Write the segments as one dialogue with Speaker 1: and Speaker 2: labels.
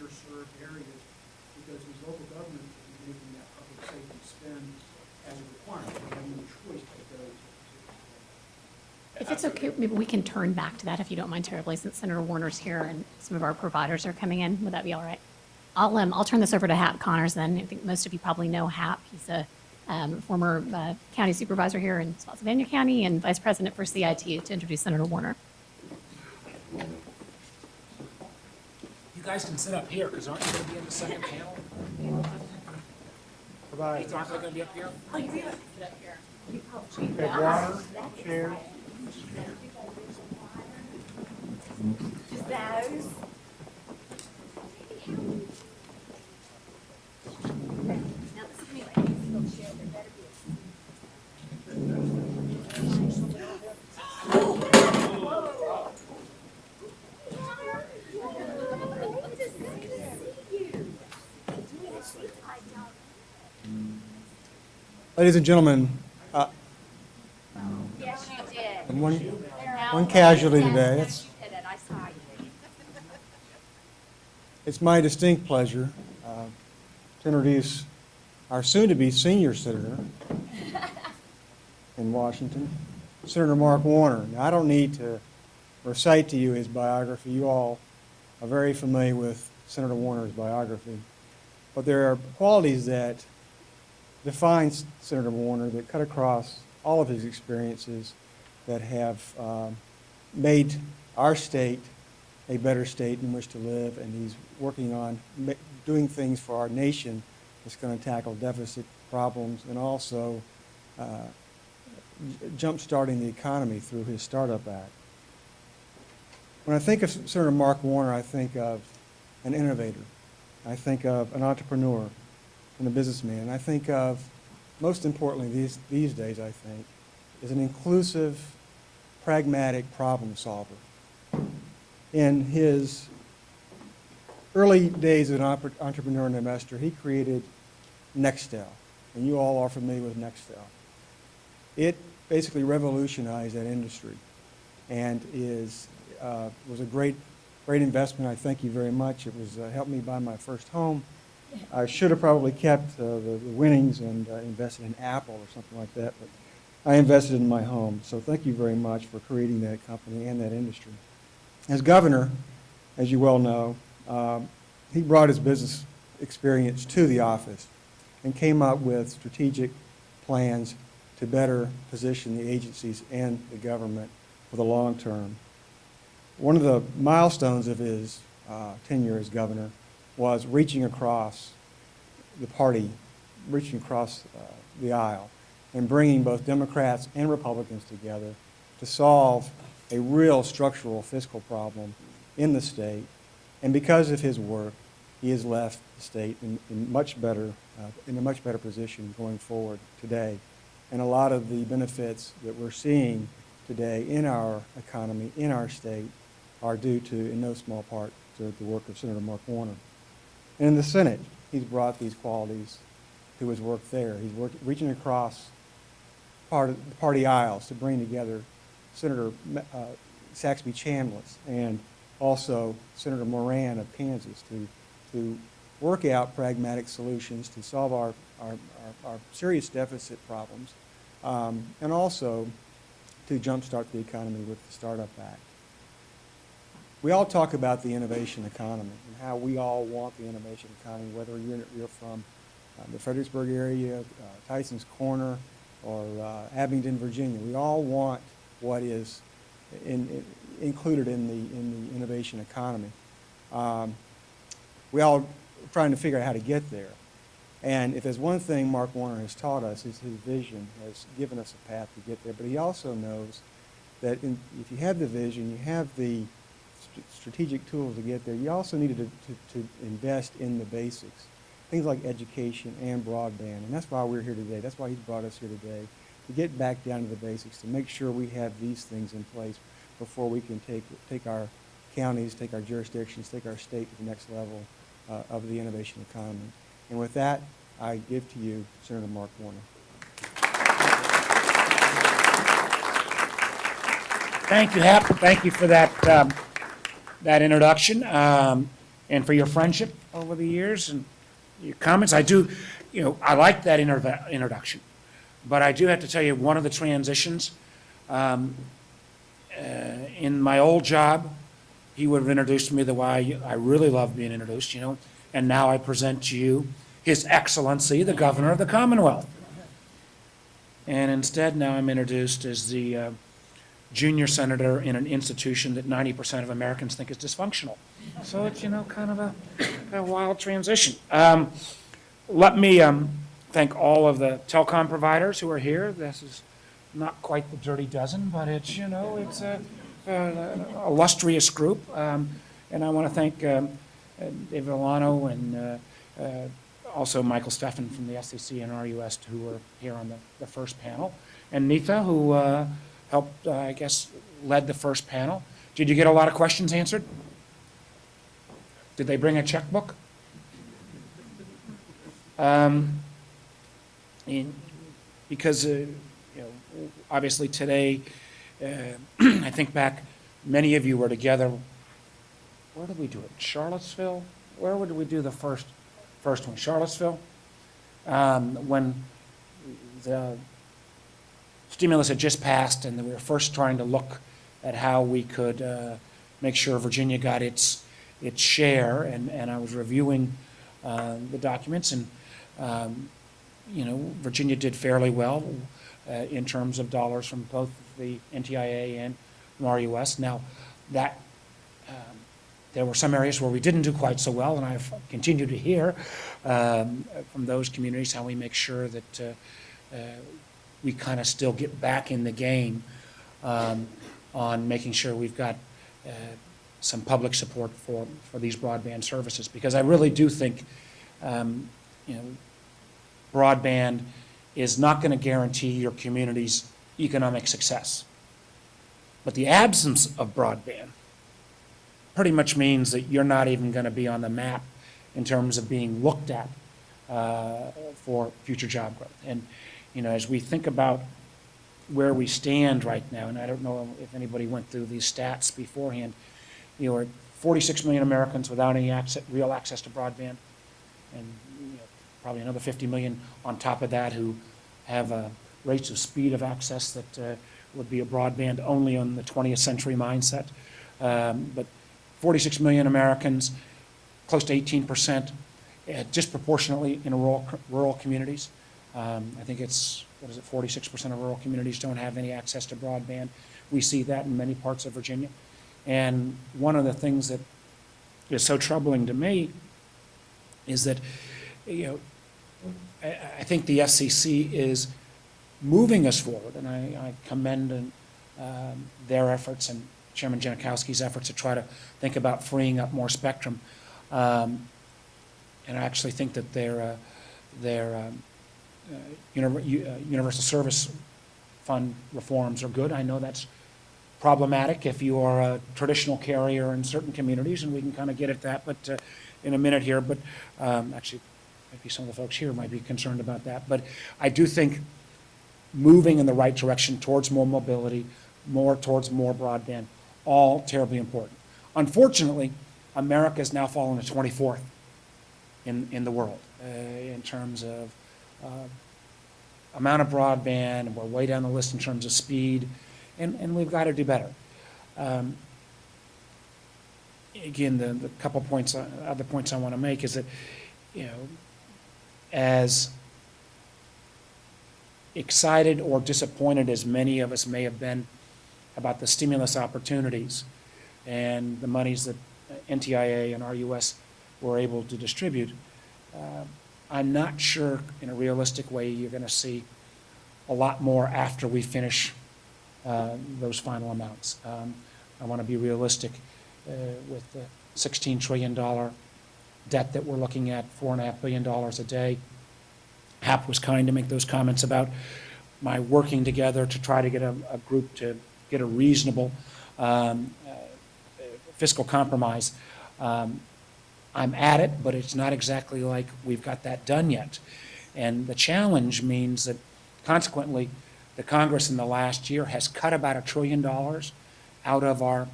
Speaker 1: underserved areas, because these local governments are making that public safety spend as a requirement. They have no choice but to go to.
Speaker 2: If it's okay, maybe we can turn back to that if you don't mind terribly, since Senator Warner's here and some of our providers are coming in. Would that be all right? I'll turn this over to Hap Connors then. I think most of you probably know Hap. He's a former county supervisor here in Spotsylvania County and vice president for CIT, to introduce Senator Warner.
Speaker 3: You guys can sit up here, because aren't you going to be in the second panel?
Speaker 4: Provide
Speaker 3: Aren't they going to be up here?
Speaker 2: Oh, you're going to sit up here.
Speaker 4: water, chairs.
Speaker 5: Just those. Now this is me, like, they'll share, there better be
Speaker 4: Ladies and gentlemen,
Speaker 5: Yes, you did.
Speaker 4: and one casualty today.
Speaker 5: Yes, you did it. I saw you.
Speaker 4: It's my distinct pleasure to introduce our soon-to-be senior senator in Washington, Senator Mark Warner. Now, I don't need to recite to you his biography. You all are very familiar with Senator Warner's biography. But there are qualities that define Senator Warner that cut across all of his experiences that have made our state a better state in which to live, and he's working on doing things for our nation that's going to tackle deficit problems and also jump-starting the economy through his Startup Act. When I think of Senator Mark Warner, I think of an innovator. I think of an entrepreneur and a businessman. I think of, most importantly these days, I think, is an inclusive, pragmatic problem solver. In his early days as an entrepreneur and investor, he created Nextel, and you all are familiar with Nextel. It basically revolutionized that industry and was a great investment. I thank you very much. It was helped me buy my first home. I should have probably kept the winnings and invested in Apple or something like that, but I invested in my home. So thank you very much for creating that company and that industry. As governor, as you well know, he brought his business experience to the office and came up with strategic plans to better position the agencies and the government for the long term. One of the milestones of his tenure as governor was reaching across the party, reaching across the aisle, and bringing both Democrats and Republicans together to solve a real structural fiscal problem in the state. And because of his work, he has left the state in a much better position going forward today. And a lot of the benefits that we're seeing today in our economy, in our state, are due to, in no small part, to the work of Senator Mark Warner. And in the Senate, he's brought these qualities to his work there. He's reaching across party aisles to bring together Senator Saxby Chambliss and also Senator Moran of Kansas to work out pragmatic solutions to solve our serious deficit problems, and also to jumpstart the economy with the Startup Act. We all talk about the innovation economy and how we all want the innovation economy, whether you're from the Fredericksburg area, Tyson's Corner, or Abingdon, Virginia. We all want what is included in the innovation economy. We all are trying to figure out how to get there. And if there's one thing Mark Warner has taught us, is his vision has given us a path to get there. But he also knows that if you have the vision, you have the strategic tools to get there, you also needed to invest in the basics, things like education and broadband. And that's why we're here today. That's why he's brought us here today, to get back down to the basics, to make sure we have these things in place before we can take our counties, take our jurisdictions, take our state to the next level of the innovation economy. And with that, I give to you Senator Mark Warner.
Speaker 3: Thank you, Hap. Thank you for that introduction. and for your friendship over the years and your comments. I do, I like that introduction. But I do have to tell you, one of the transitions, in my old job, he would have introduced me the way I really love being introduced, and now I present to you His Excellency, the Governor of the Commonwealth. And instead, now I'm introduced as the junior senator in an institution that 90% of Americans think is dysfunctional. So it's, kind of a wild transition. Let me thank all of the telecom providers who are here. This is not quite the dirty dozen, but it's, it's an illustrious group. And I want to thank David Alano and also Michael Steffen from the SCC and RUS who were here on the first panel. And Nitha, who helped, led the first panel. Did you get a lot of questions answered? Did they bring a checkbook? Because obviously today, I think back, many of you were together. Where did we do it? Charlottesville? Where did we do the first one? Charlottesville? When the stimulus had just passed and we were first trying to look at how we could make sure Virginia got its share, and I was reviewing the documents, and Virginia did fairly well in terms of dollars from both the NTIA and from RUS. Now, that there were some areas where we didn't do quite so well, and I've continued to hear from those communities how we make sure that we kind of still get back in the game on making sure we've got some public support for these broadband services, because I really do think broadband is not going to guarantee your community's economic success. But the absence of broadband pretty much means that you're not even going to be on the map in terms of being looked at for future job growth. And, as we think about where we stand right now, and I don't know if anybody went through these stats beforehand, we're at 46 million Americans without any real access to broadband, and probably another 50 million on top of that who have rates of speed of access that would be a broadband only on the 20th century mindset. But 46 million Americans, close to 18%, disproportionately in rural communities. I think it's, 46% of rural communities don't have any access to broadband. We see that in many parts of Virginia. And one of the things that is so troubling to me is that, I think the FCC is moving us forward, and I commend their efforts and Chairman Janikowski's efforts to try to think about freeing up more spectrum. And I actually think that their universal service fund reforms are good. I know that's problematic if you are a traditional carrier in certain communities, and we can kind of get at that but in a minute here. But actually, maybe some of the folks here might be concerned about that. But I do think moving in the right direction towards more mobility, towards more broadband, all terribly important. Unfortunately, America has now fallen to 24th in the world in terms of amount of broadband, and we're way down the list in terms of speed, and we've got to do better. Again, the couple points, other points I want to make is that, as excited or disappointed as many of us may have been about the stimulus opportunities and the monies that NTIA and RUS were able to distribute, I'm not sure in a realistic way you're going to see a lot more after we finish those final amounts. I want to be realistic with the $16 trillion debt that we're looking at, $4.5 billion a day. Hap was kind to make those comments about my working together to try to get a group to get a reasonable fiscal compromise. I'm at it, but it's not exactly like we've got that done yet. And the challenge means that, consequently, the Congress in the last year has cut about $1 trillion out of our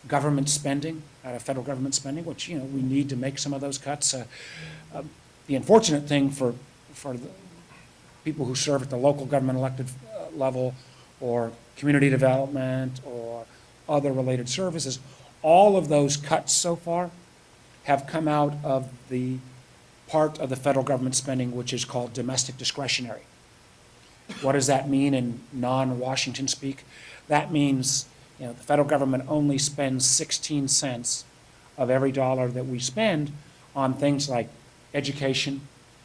Speaker 3: government spending, out of federal government spending, which, you know, we need to make some of those cuts. The unfortunate thing for the people who serve at the local government elected level, or community development, or other related services, all of those cuts so far have come out of the part of the federal government spending which is called domestic discretionary. What does that mean in non-Washington speak? That means, you know, the federal government only spends 16 cents of every dollar that we spend on things like education,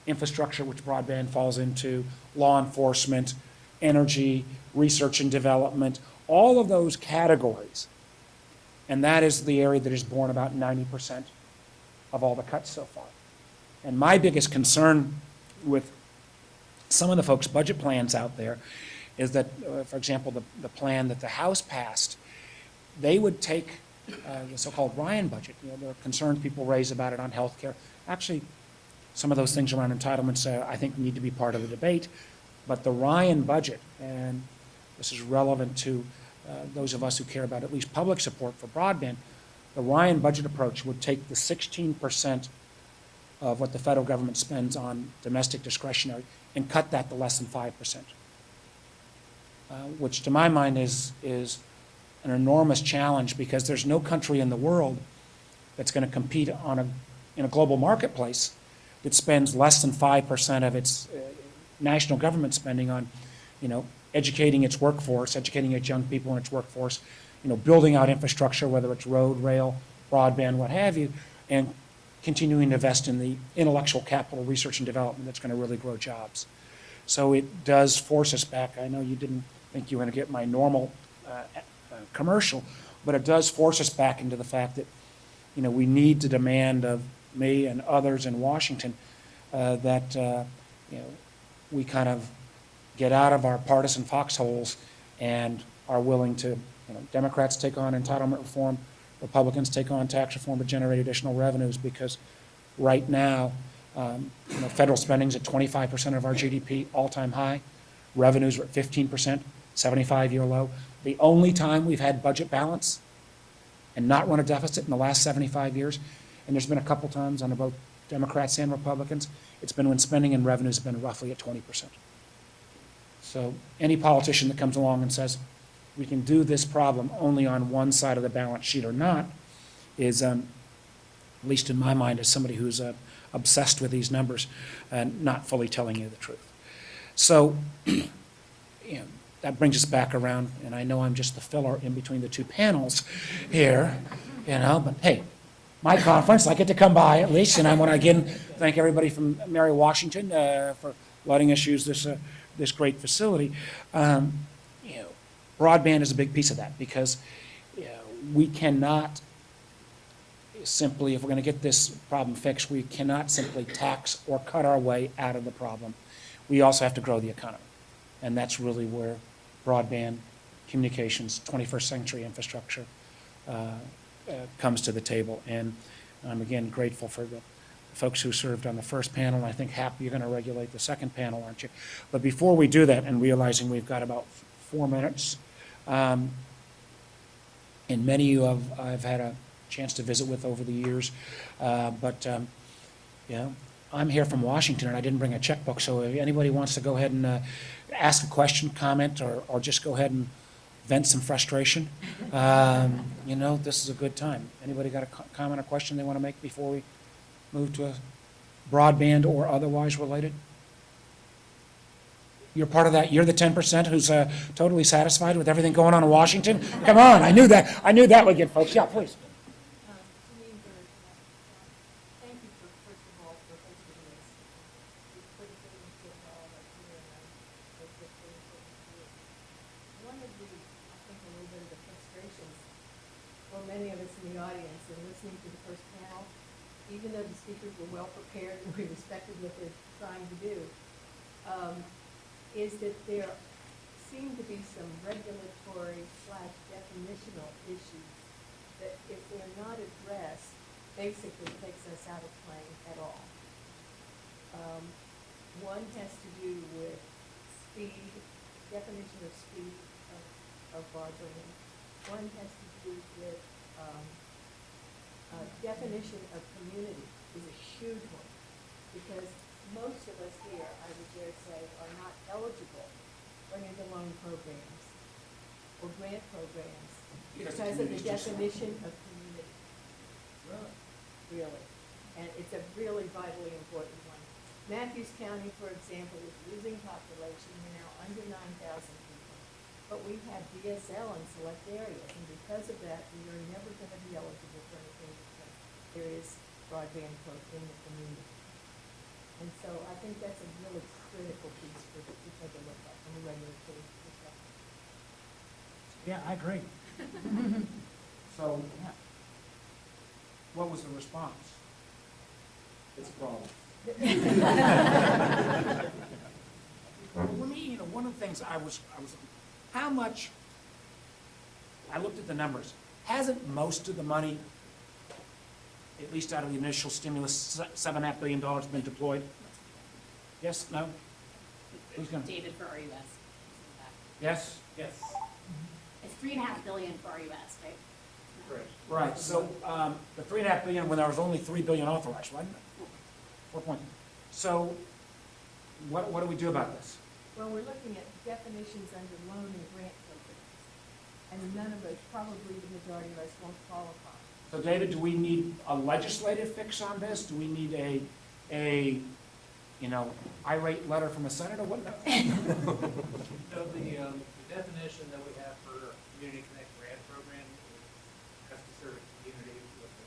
Speaker 3: infrastructure, which broadband falls into, law enforcement, energy, research and development, all of those categories. And that is the area that has borne about 90% of all the cuts so far. And my biggest concern with some of the folks' budget plans out there is that, for example, the plan that the House passed, they would take the so-called Ryan budget. You know, there are concerns people raise about it on health care. Actually, some of those things around entitlements, I think, need to be part of the debate. But the Ryan budget, and this is relevant to those of us who care about at least public support for broadband, the Ryan budget approach would take the 16% of what the federal government spends on domestic discretionary and cut that to less than 5%, which to my mind is an enormous challenge, because there's no country in the world that's going to compete in a global marketplace that spends less than 5% of its national government spending on, you know, educating its workforce, educating its young people in its workforce, you know, building out infrastructure, whether it's road, rail, broadband, what have you, and continuing to invest in the intellectual capital, research and development that's going to really grow jobs. So it does force us back. I know you didn't think you were going to get my normal commercial, but it does force us back into the fact that, you know, we need to demand of me and others in Washington that, you know, we kind of get out of our partisan foxholes and are willing to, you know, Democrats take on entitlement reform, Republicans take on tax reform to generate additional revenues, because right now, you know, federal spending's at 25% of our GDP, all-time high. Revenues are at 15%, 75-year low. The only time we've had budget balance and not run a deficit in the last 75 years, and there's been a couple times on both Democrats and Republicans, it's been when spending and revenues have been roughly at 20%. So any politician that comes along and says we can do this problem only on one side of the balance sheet or not is, at least in my mind, as somebody who's obsessed with these numbers, not fully telling you the truth. So, you know, that brings us back around, and I know I'm just the filler in between the two panels here, you know, but hey, my conference, I get to come by at least, and I want to again thank everybody from Mary Washington for letting us use this great facility. You know, broadband is a big piece of that, because, you know, we cannot simply, if we're going to get this problem fixed, we cannot simply tax or cut our way out of the problem. We also have to grow the economy, and that's really where broadband, communications, 21st century infrastructure comes to the table. And I'm again grateful for the folks who served on the first panel. I think, Hap, you're going to regulate the second panel, aren't you? But before we do that, and realizing we've got about 4 minutes, and many of you I've had a chance to visit with over the years, but you know, I'm here from Washington, and I didn't bring a checkbook, so if anybody wants to go ahead and ask a question, comment, or just go ahead and vent some frustration, you know, this is a good time. Anybody got a comment or question they want to make before we move to a broadband or otherwise related? You're part of that. You're the 10% who's totally satisfied with everything going on in Washington? Come on, I knew that. I knew that would get folks. Yeah, please.
Speaker 6: Thank you for, first of all, for hosting this. It's pretty things that all of us here, and it's just very important to do. One of the, I think, a little bit of the frustrations for many of us in the audience in listening to the first panel, even though the speakers were well prepared and we respected what they're trying to do, is that there seem to be some regulatory / definitional issues that, if they're not addressed, basically takes us out of playing at all. One has to do with speed, definition of speed of broadband. One has to do with definition of community is a huge one, because most of us here, I would dare say, are not eligible for any of the loan programs or grant programs
Speaker 3: Because
Speaker 6: because
Speaker 3: the
Speaker 6: of the
Speaker 3: community's too small.
Speaker 6: definition of community. Really. And it's a really vitally important one. Matthews County, for example, is losing population. We're now under 9,000 people. But we have DSL in select areas, and because of that, we are never going to be eligible for anything because there is broadband quote in the community. And so I think that's a really critical piece for to take a look at from a regulatory perspective.
Speaker 3: Yeah, I agree. So, what was the response?
Speaker 7: It's a problem.
Speaker 3: Well, let me, one of the things I was, how much, I looked at the numbers, hasn't most of the money, at least out of the initial stimulus, $7.5 billion been deployed? Yes, no? Who's gonna?
Speaker 2: David for RUS.
Speaker 3: Yes?
Speaker 7: Yes.
Speaker 2: It's $3.5 billion for RUS, right?
Speaker 7: Correct.
Speaker 3: Right, so, the $3.5 billion, when there was only $3 billion authorized, wasn't it? 4 point. So, what do we do about this?
Speaker 6: Well, we're looking at definitions under loan and grant programs. And none of us, probably the majority of us, won't qualify.
Speaker 3: So David, do we need a legislative fix on this? Do we need a irate letter from a senator? What?
Speaker 7: So the definition that we have for Community Connect grant program has to serve a community with a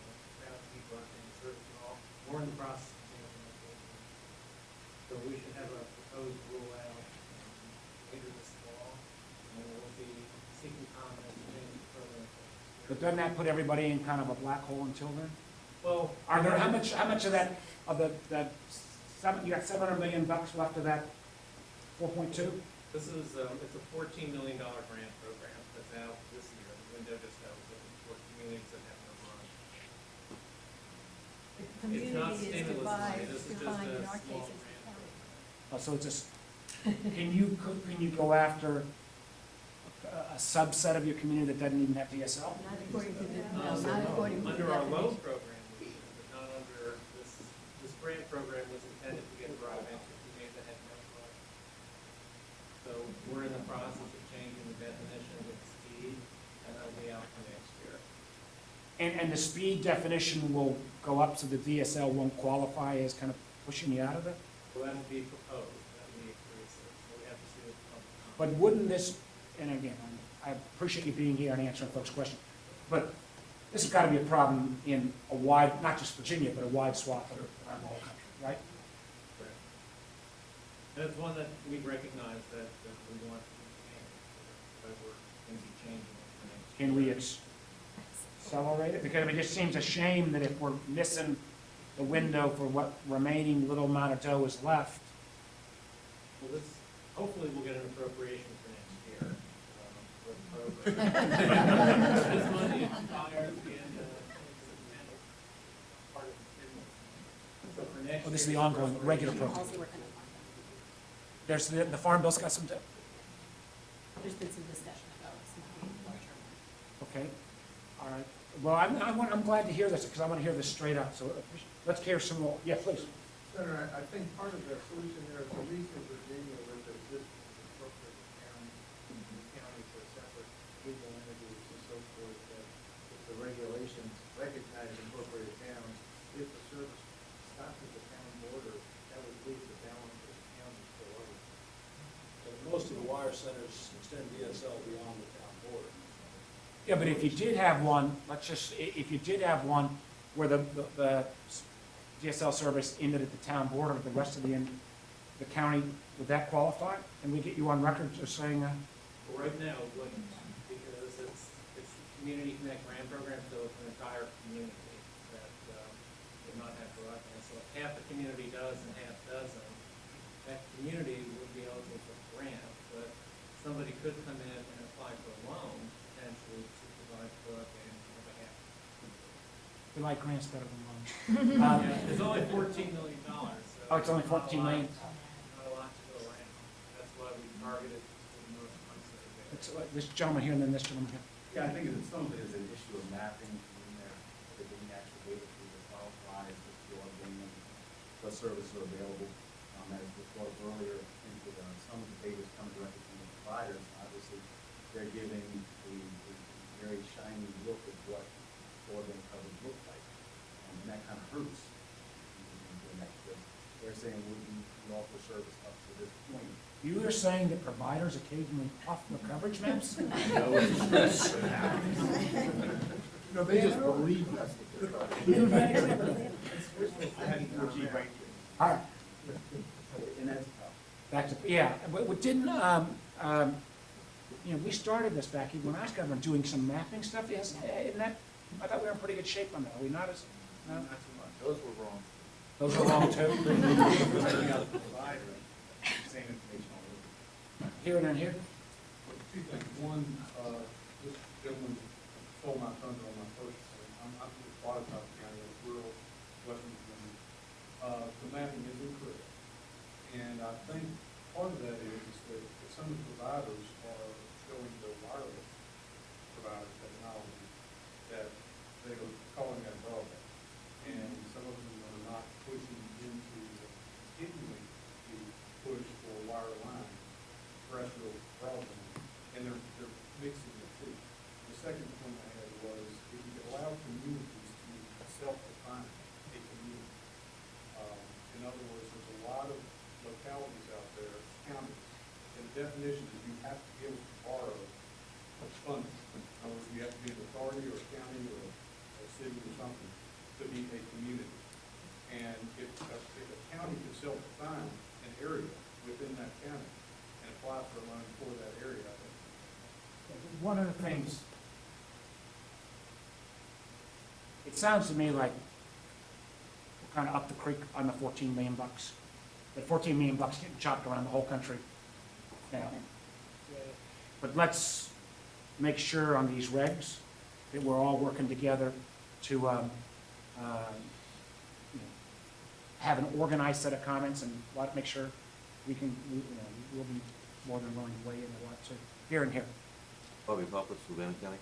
Speaker 7: 1,000 people and serve it all. We're in the process of implementing. So we should have a proposed rule out later this fall, and we'll be seeking comments and maybe further.
Speaker 3: But doesn't that put everybody in kind of a black hole until then?
Speaker 7: Well,
Speaker 3: Are there, how much of that, of you got $700 million left of that 4.2?
Speaker 7: this is, it's a $14 million grant program that's out this year. The window just opened for communities that have no money.
Speaker 6: The
Speaker 7: It's not
Speaker 6: community is
Speaker 7: stimulus money, this is just
Speaker 6: defined
Speaker 7: a
Speaker 6: in our
Speaker 7: small
Speaker 6: case as the
Speaker 7: grant.
Speaker 6: county.
Speaker 3: Oh, so it's just, can you go after a subset of your community that doesn't even have DSL?
Speaker 6: Not according to the, no,
Speaker 7: So
Speaker 6: not according to the
Speaker 7: Under our loan
Speaker 6: definition.
Speaker 7: program, we should, but not under this grant program was intended to get broadband to communities that had no money. So we're in the process of changing the definition with speed, and that'll be out for next year.
Speaker 3: And the speed definition will go up so the DSL won't qualify as kind of pushing you out of it?
Speaker 7: So that'll be proposed, that'll be increased, so we have to see what comes.
Speaker 3: But wouldn't this, and again, I appreciate you being here and answering folks' questions, but this has got to be a problem in a wide, not just Virginia, but a wide swath of the whole country, right?
Speaker 7: Correct. And it's one that we recognize that we want to change, but we're going to be changing it for next year.
Speaker 3: Can we accelerate it? Because it just seems a shame that if we're missing the window for what remaining little amount of dough is left.
Speaker 7: Well, this, hopefully we'll get an appropriation for next year, for the program. This money expires the end of, part of the stimulus. So for next year.
Speaker 3: Oh, this is the ongoing, regular program.
Speaker 2: Also working on farm bill.
Speaker 3: There's, the Farm Bill's got some,
Speaker 2: There's been some discussion about some larger one.
Speaker 3: okay, all right. Well, I'm glad to hear this, because I want to hear this straight up, so let's hear some more. Yeah, please.
Speaker 8: Senator, I think part of the solution there is at least in Virginia with the existence of corporate counties or separate legal entities and so forth, that if the regulations recognize incorporated towns, if the service stops at the town border, that would leave the balance of the county still open.
Speaker 9: But most of the wire centers extend DSL beyond the town border.
Speaker 3: Yeah, but if you did have one, if you did have one where the DSL service ended at the town border, the rest of the county, would that qualify? Can we get you on record just saying that?
Speaker 7: Well, right now, it wouldn't, because it's the Community Connect grant program, so it's an entire community that would not have broadband. So if half the community does and half doesn't, that community would be eligible for the grant, but somebody could come in and apply for a loan, potentially, to provide broadband on behalf of the community.
Speaker 3: We like grants better than loans.
Speaker 7: Yeah, it's only $14 million, so.
Speaker 3: Oh, it's only 14 million?
Speaker 7: Not a lot to go around. That's why we targeted the most unserved.
Speaker 3: It's, this gentleman here and then this gentleman here.
Speaker 10: Yeah, I think that some of it is an issue of mapping in there, the getting actual data to the qualifies with broadband, what services are available. As was brought up earlier, I think that some of the data is coming directly from the providers. Obviously, they're giving a very shiny look of what broadband coverage looks like. And that kind of hurts. in doing that, because they're saying we offer service up to this point.
Speaker 3: You are saying that providers occasionally puff the coverage maps?
Speaker 8: No, they just believe that's what they're trying to do.
Speaker 10: I had 4G right here.
Speaker 3: All right,
Speaker 10: And that's tough.
Speaker 3: back to, yeah, we didn't, we started this back when I was governor, doing some mapping stuff, yes, isn't that, I thought we were in pretty good shape on that, are we not as, no?
Speaker 10: Not too much. Those were wrong.
Speaker 3: Those are wrong too?
Speaker 10: Sending out the provider, same information all over.
Speaker 3: Here and then here?
Speaker 8: Two things. One, this gentleman stole my thunder on my first point. I'm from Watertown County, it's rural Western Virginia. The mapping is incorrect. And I think part of that is that some of the providers are showing the wireless provider technology that they are calling that broadband. And some of them are not pushing into continuing to push for wireline terrestrial broadband, and they're mixing the two. The second point I had was if you allow communities to self-define a community. In other words, there's a lot of localities out there, counties, and the definition is you have to be able to borrow funding. In other words, you have to be an authority or a county or a city or something to be a community. And if a county can self-define an area within that county and apply for a loan for that area, I think
Speaker 3: One of the things, it sounds to me like we're kind of up the creek on the 14 million bucks. The 14 million bucks getting chopped around the whole country now. But let's make sure on these regs that we're all working together to have an organized set of comments and make sure we can, we'll be more than willing to weigh in a lot too. Here and here.
Speaker 11: Bobby Pappas, Savannah County.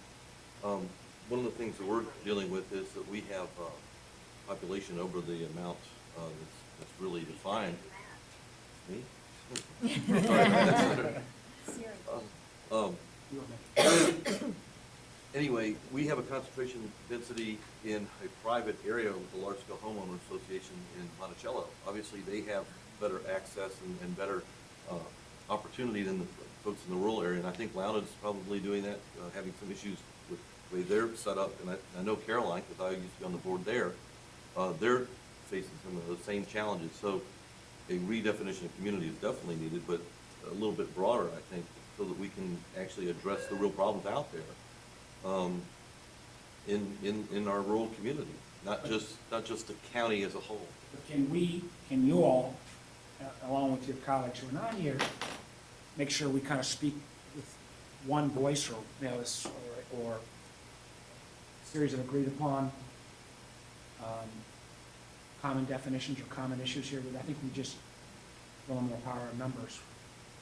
Speaker 11: One of the things that we're dealing with is that we have population over the amount that's really defined. Me? Sorry, anyway, we have a concentration density in a private area with the large-scale homeowner association in Monticello. Obviously, they have better access and better opportunity than the folks in the rural area, and I think Loudon's probably doing that, having some issues with the way they're set up, and I know Caroline, because I used to be on the board there, they're facing some of those same challenges. So a redefinition of community is definitely needed, but a little bit broader, I think, so that we can actually address the real problems out there in our rural community, not just the county as a whole.
Speaker 3: Can you all, along with your colleagues who are not here, make sure we kind of speak with one voice, or or a series of agreed upon common definitions or common issues here? I think we just a little more power in numbers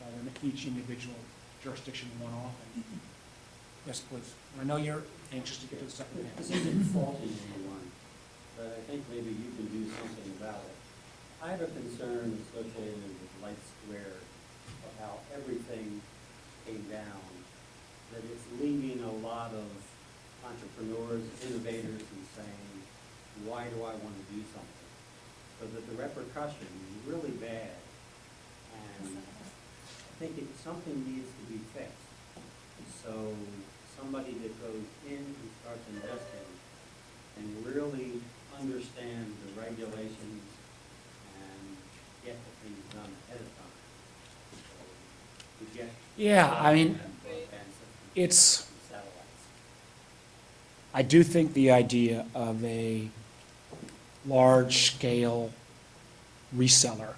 Speaker 3: rather than each individual jurisdiction one off. Yes, please. I know you're anxious to get to the second hand.
Speaker 12: This isn't faulting anyone, but I think maybe you can do something about it. I have a concern associated with Light Square of how everything came down, that it's leaving a lot of entrepreneurs, innovators, and saying, why do I want to do something? So that the repercussion is really bad, and I think something needs to be fixed. So somebody that goes in and starts investing and really understand the regulations and get the things done ahead of time. So we get
Speaker 3: Yeah, I mean,
Speaker 12: broadband systems
Speaker 3: it's,
Speaker 12: and satellites.
Speaker 3: I do think the idea of a large-scale reseller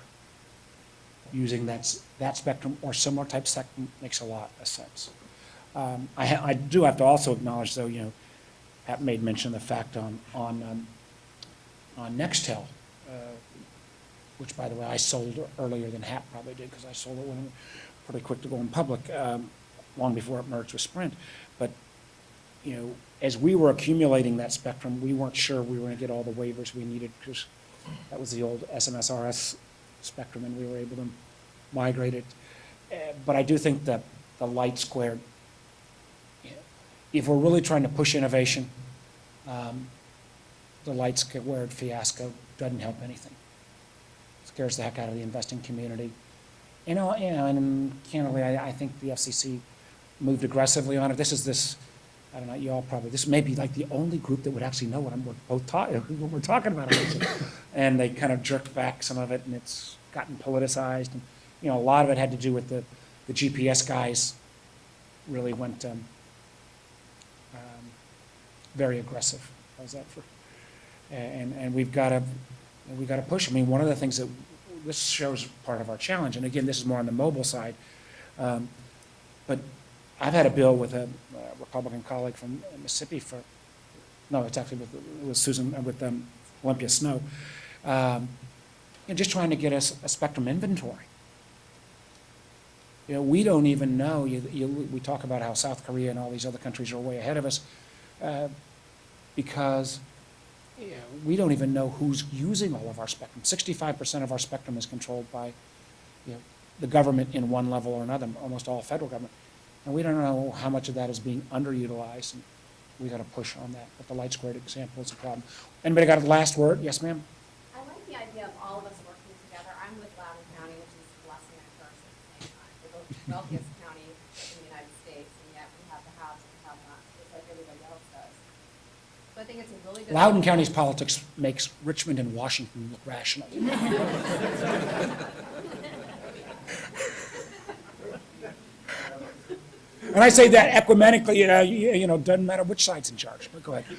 Speaker 3: using that spectrum or similar type spectrum makes a lot of sense. I do have to also acknowledge, though, Pat made mention of the fact on Nextel, which, by the way, I sold earlier than Hap probably did, because I sold it when it was pretty quick to go in public, long before it merged with Sprint. But you know, as we were accumulating that spectrum, we weren't sure we were going to get all the waivers we needed because that was the old SMSRS spectrum, and we were able to migrate it. But I do think that the light squared, if we're really trying to push innovation, the light squared fiasco doesn't help anything. Scares the heck out of the investing community. And candidly, I think the FCC moved aggressively on it. I don't know, you all probably, this may be like the only group that would actually know what what we're talking about. And they kind of jerked back some of it, and it's gotten politicized. And, a lot of it had to do with the GPS guys really went very aggressive. How's that for? And we've got to push. I mean, one of the things that this shows part of our challenge, and again, this is more on the mobile side, but I've had a bill with a Republican colleague from Mississippi it's actually with Susan, with Olympia Snow, and just trying to get us a spectrum inventory. We don't even know, we talk about how South Korea and all these other countries are way ahead of us, because we don't even know who's using all of our spectrum. 65% of our spectrum is controlled by the government in one level or another, almost all federal government. And we don't know how much of that is being underutilized, and we got to push on that. But the light squared example is a problem. Anybody got a last word? Yes, ma'am?
Speaker 5: I like the idea of all of us working together. I'm with Loudoun County, which is a blessing and a curse at the same time. We're both the wealthiest county in the United States, and yet we have the haves and have-nots, just like everybody else does. So I think it's a really good.
Speaker 3: Loudoun County's politics makes Richmond and Washington look rational. And I say that ecumenically, doesn't matter which side's in charge, but go ahead.
Speaker 5: We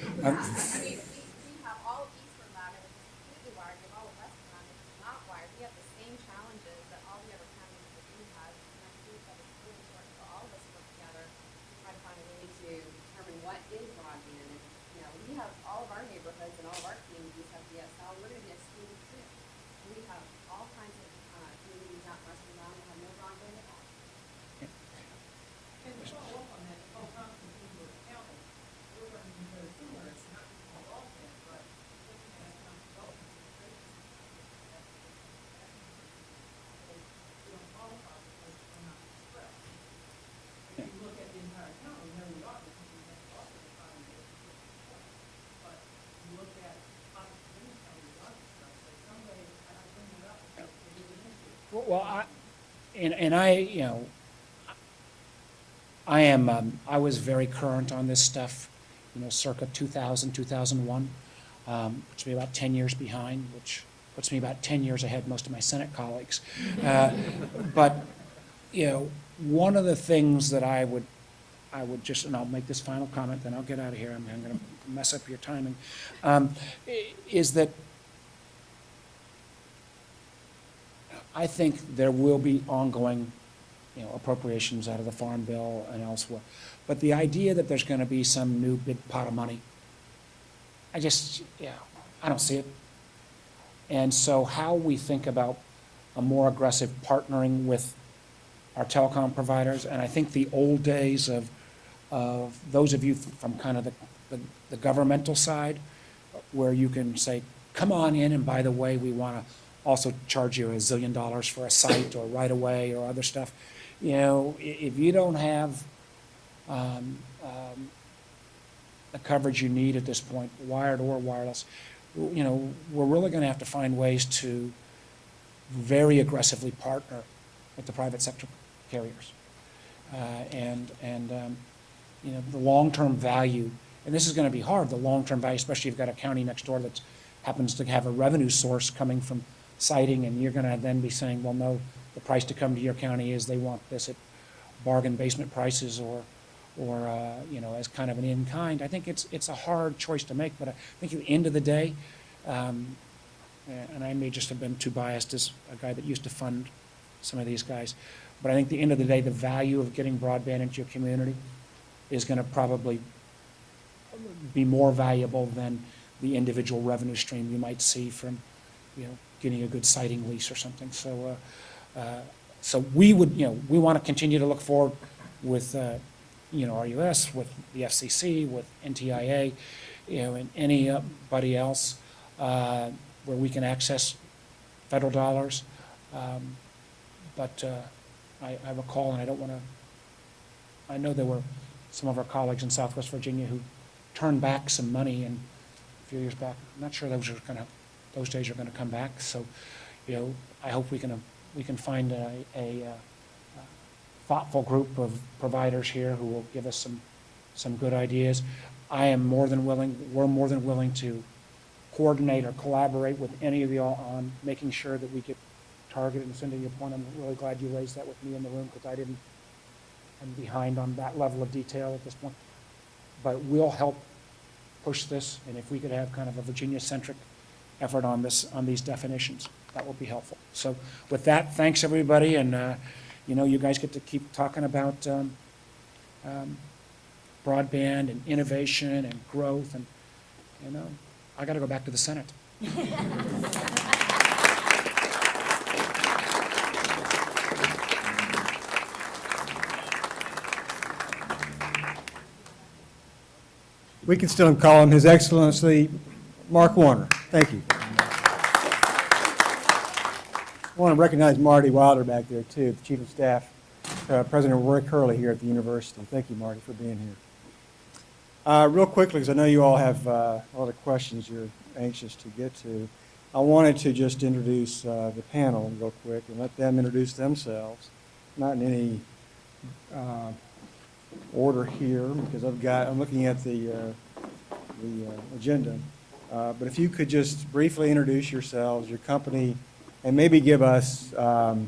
Speaker 5: have all of eastern Loudoun, which is completely wired, we have all of western Loudoun, which is not wired. We have the same challenges that all the other counties in the city have, and I think that it's really important for all of us to work together to try to find a way to determine what is broadband. And, we have all of our neighborhoods and all of our communities have DSL, we're gonna be excluded too. We have all kinds of, communities out in western Loudoun that have no broadband at all.
Speaker 6: And to follow up on that, the whole concept of Weaver County, we're running very similar, it's not just all broadband, but looking at economic development situations. We don't qualify because we're not expressed. If you look at the entire county, there we are, because we have also defined it as a point. But you look at possibly any county we aren't expressed, so someday, I bring that up, it is an issue.
Speaker 3: Well, I was very current on this stuff, circa 2000, 2001, puts me about 10 years behind, which puts me about 10 years ahead of most of my Senate colleagues. But, one of the things that I would just, and I'll make this final comment, then I'll get out of here, I'm going to mess up your timing, is that I think there will be ongoing appropriations out of the Farm Bill and elsewhere. But the idea that there's going to be some new big pot of money, I don't see it. And so how we think about a more aggressive partnering with our telecom providers, and I think the old days of those of you from kind of the governmental side, where you can say, come on in, and by the way, we want to also charge you $1 zillion for a site or right away or other stuff. If you don't have the coverage you need at this point, wired or wireless, we're really going to have to find ways to very aggressively partner with the private sector carriers. The long-term value, and this is going to be hard, the long-term value, especially if you've got a county next door that happens to have a revenue source coming from siting, and you're going to then be saying, well, no, the price to come to your county is they want this at bargain basement prices or as kind of an in-kind. I think it's a hard choice to make, but I think at the end of the day, and I may just have been too biased as a guy that used to fund some of these guys, but I think at the end of the day, the value of getting broadband into your community is going to probably be more valuable than the individual revenue stream you might see from, getting a good siting lease or something. So we would, we want to continue to look forward with RUS, with the FCC, with NTIA, and anybody else where we can access federal dollars. But I recall, and I don't want to, I know there were some of our colleagues in Southwest Virginia who turned back some money a few years back. I'm not sure those days are going to come back. So, I hope we can find a thoughtful group of providers here who will give us some good ideas. We're more than willing to coordinate or collaborate with any of y'all on making sure that we get targeted. And Cindy, your point, I'm really glad you raised that with me in the room, because I'm behind on that level of detail at this point. But we'll help push this, and if we could have kind of a Virginia-centric effort on these definitions, that would be helpful. So with that, thanks everybody, and you guys get to keep talking about broadband and innovation and growth, and I got to go back to the Senate.
Speaker 4: We can still call him His Excellency Mark Warner. Thank you. I want to recognize Marty Wilder back there, too, the Chief of Staff, President Roy Curley here at the university. Thank you, Marty, for being here. Real quickly, because I know you all have a lot of questions you're anxious to get to, I wanted to just introduce the panel real quick and let them introduce themselves, not in any order here, because I'm looking at the agenda. But if you could just briefly introduce yourselves, your company, and maybe give us a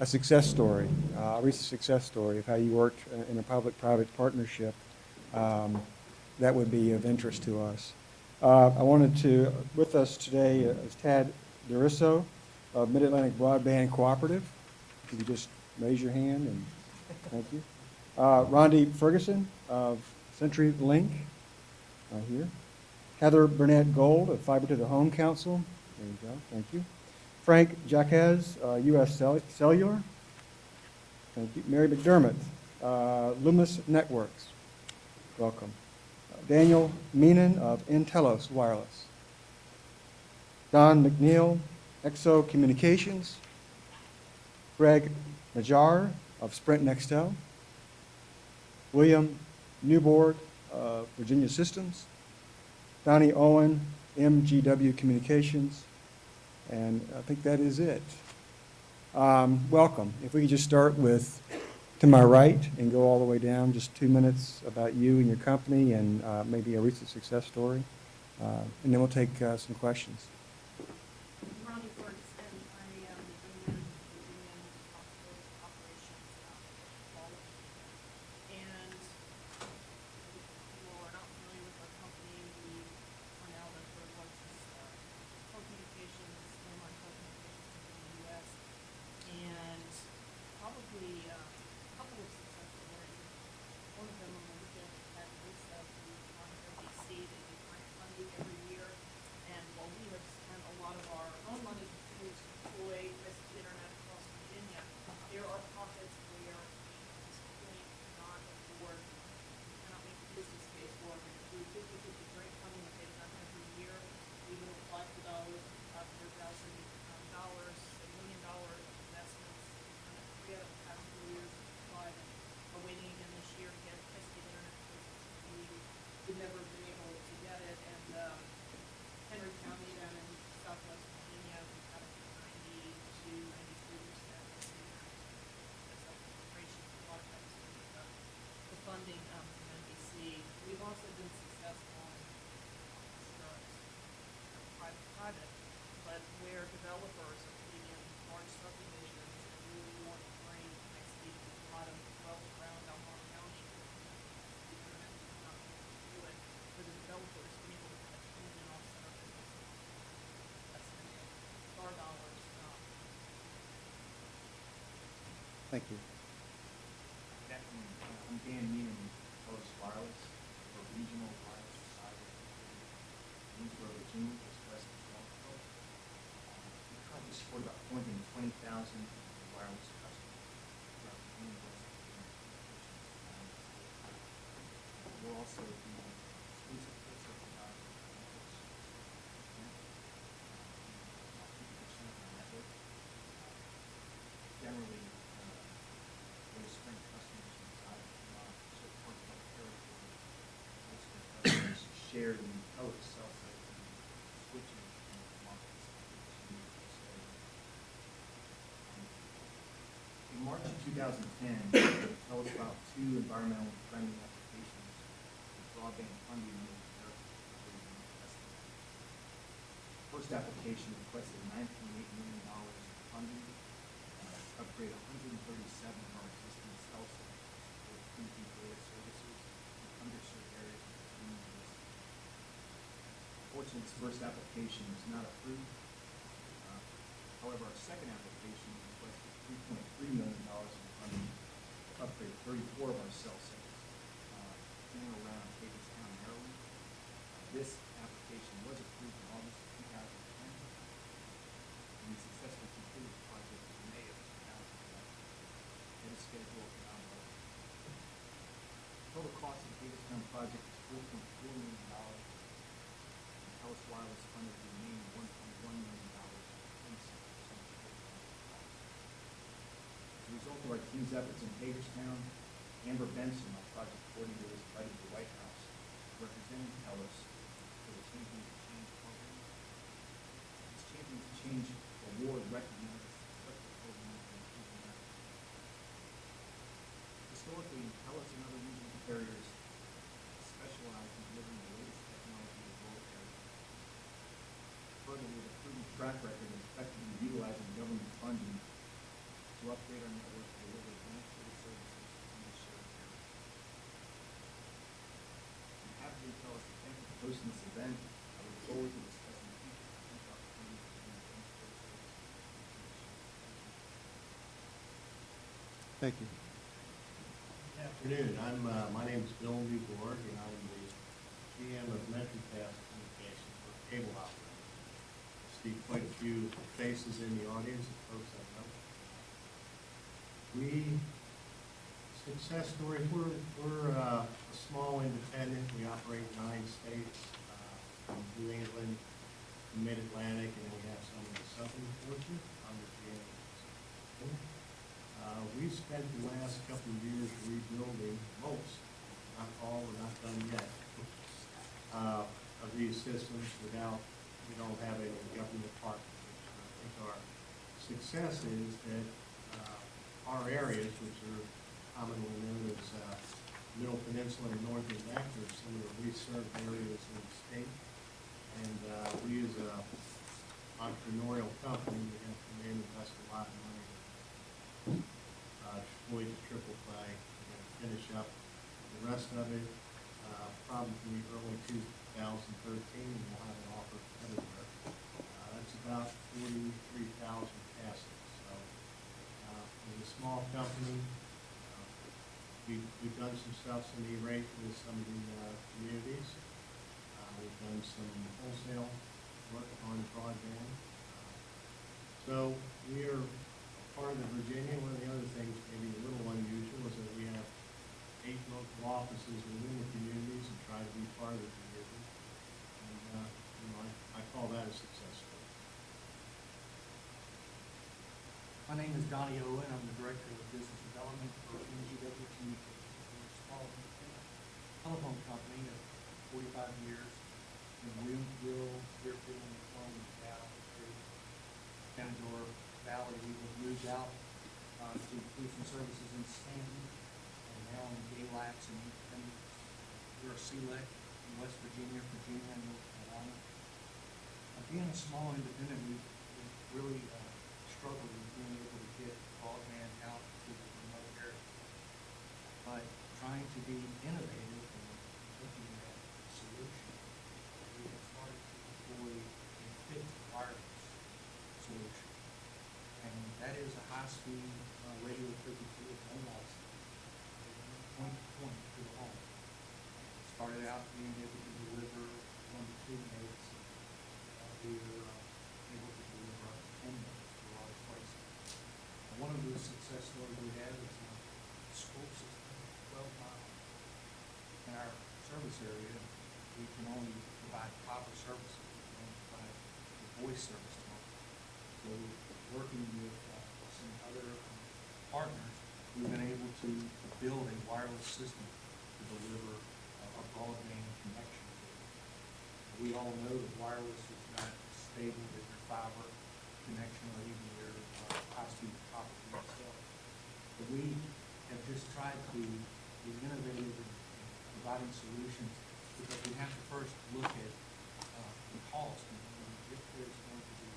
Speaker 4: success story, a recent success story of how you worked in a public-private partnership, that would be of interest to us. With us today is Tad Durisso of Mid-Atlantic Broadband Cooperative. If you could just raise your hand, and thank you. Rondi Ferguson of CenturyLink, right here. Heather Burnett Gold of Fiber to the Home Council. There you go, thank you. Frank Jaquez, U.S. Cellular. Thank you. Mary McDermott, Loomis Networks. Welcome. Daniel Meenan of Intellos Wireless. Don McNeil, Exo Communications. Greg Najjar of Sprint Nextel. William Newboard of Virginia Systems. Donnie Owen, MGW Communications. And I think that is it. Welcome. If we could just start with, to my right, and go all the way down, just 2 minutes about you and your company, and maybe a recent success story. And then we'll take some questions.
Speaker 6: Ronnie Ferguson, I am the Virginia Hospital Operations Quality. And people are not familiar with our company. We are now the third largest telecommunications, landline telecommunications in the U.S. And probably a couple of success stories. One of them, when we get at RISA, we run NBC, they do grant funding every year. And while we have spent a lot of our own money to deploy high-speed internet across Virginia, there are pockets where we simply cannot afford, cannot make a business case for it. We do 50/50 grant funding that they've done every year. We will apply for dollars, $500,000, $1 million investments. We've done it 3 out of the past 4 years. We've applied and are waiting again this year to get high-speed internet because we've never been able to get it. And Henry County down in Southwest Virginia, we've got 90 to 93% penetration. A lot of that is with the funding from NBC. We've also been successful in private, but where developers are putting in large subdivisions and really want to bring high speed to a lot of wells around Albemarle County. The internet is not able to do it for the developers, being able to kind of come in and offset our business investment in our dollars.
Speaker 4: Thank you.
Speaker 10: Good afternoon. I'm Dan Meenan with Intellos Wireless, for regional wireless provider in Greensboro, Virginia, just west of Lawrenceville. We currently support about 420,000 wireless customers throughout Virginia, West Virginia, also the exclusive full service provider of networks. About 50% of our network. Generally, those Sprint customers reside in certain parts of our territory. Most of our customers share the Telus cell site and switching in the markets that we choose to stay in. In March of 2010, Telus filed 2 environmentally friendly applications for broadband funding under the American Recovery and Investment Act. The first application requested $9.8 million in funding to upgrade 137 of our existing cell sites with 3G data services in underserved areas of the community. Unfortunately, this first application was not approved. However, our second application requested $3.3 million in funding to upgrade 34 of our cell sites in and around Hagerstown, Maryland. This application was approved in August of 2010, and we successfully completed the project in May of 2011. It is scheduled and on budget. Total cost of the Hagerstown project is $4.4 million. And Telus Wireless funded the remaining $1.1 million, 26% of the total project cost. As a result of our team's efforts in Hagerstown, Amber Benson, our project coordinator, was invited to the White House representing Telus for the Champions of Change program. This Champions of Change award recognizes successful programs in improving lives. Historically, Telus and other regional carriers specialize in delivering the latest technology in rural areas. Further, we have a proven track record of effectively utilizing government funding to upgrade our network to deliver advanced data services in the shared areas. I'm happy to tell us to thank you for hosting this event. I look forward to discussing future potential opportunities to bring advanced data services in the shared areas.
Speaker 4: Thank you.
Speaker 8: Good afternoon. My name is Bill Newborg, and I'm the GM of MetroCast Communications for cable operator. I see quite a few faces in the audience, of folks I know. Success stories, we're a small independent. We operate in 9 states, from New England to Mid-Atlantic, and then we have some of the southern portion under GM. We've spent the last couple of years rebuilding most, not all, we're not done yet, of these systems we don't have any government partnerships. And I think our success is that our areas, which are commonly known as Middle Peninsula and Northern Vector, are some of the least served areas in the state. And we as an entrepreneurial company, we have to invest a lot of money deploy the triple play. We're going to finish up the rest of it probably early 2013, and we'll have it offered everywhere. That's about 43,000 passes. So as a small company, we've done some stuff, some E-rate with some of the communities. We've done some wholesale work on broadband. So we are part of Virginia. One of the other things maybe a little unusual is that we have 8 local offices within the communities and try to be part of the community. And I call that a success story.
Speaker 1: My name is Donnie Owen. I'm the Director of Business Development for NGW Communications. We're a small independent telephone company of 45 years in Williamsville, Deerfield, McClellan, Dallas, Shenandoah Valley. We have moved out to include some services in Sandy and now in Galax and Independence. We're a CLEC in West Virginia, and North Carolina. Being a small independent, we've really struggled with being able to get broadband out to the remote areas. But trying to be innovative and looking at a solution, we have started to deploy a fixed wireless solution. And that is a high-speed radio frequency with no license, point-to-point to the home. Started out being able to deliver 1 to 2 megs. We were able to deliver up to 10 megs to a lot of places. One of the success stories we had is a school system, 12 miles. And our service area, we can only provide copper services, we can only provide the voice service to them. So working with some other partners, we've been able to build a wireless system to deliver a broadband connection. We all know that wireless is not stable with your fiber connection or even your high-speed copper itself. But we have just tried to be innovative in providing solutions because we have to first look at the cost and if there's going to be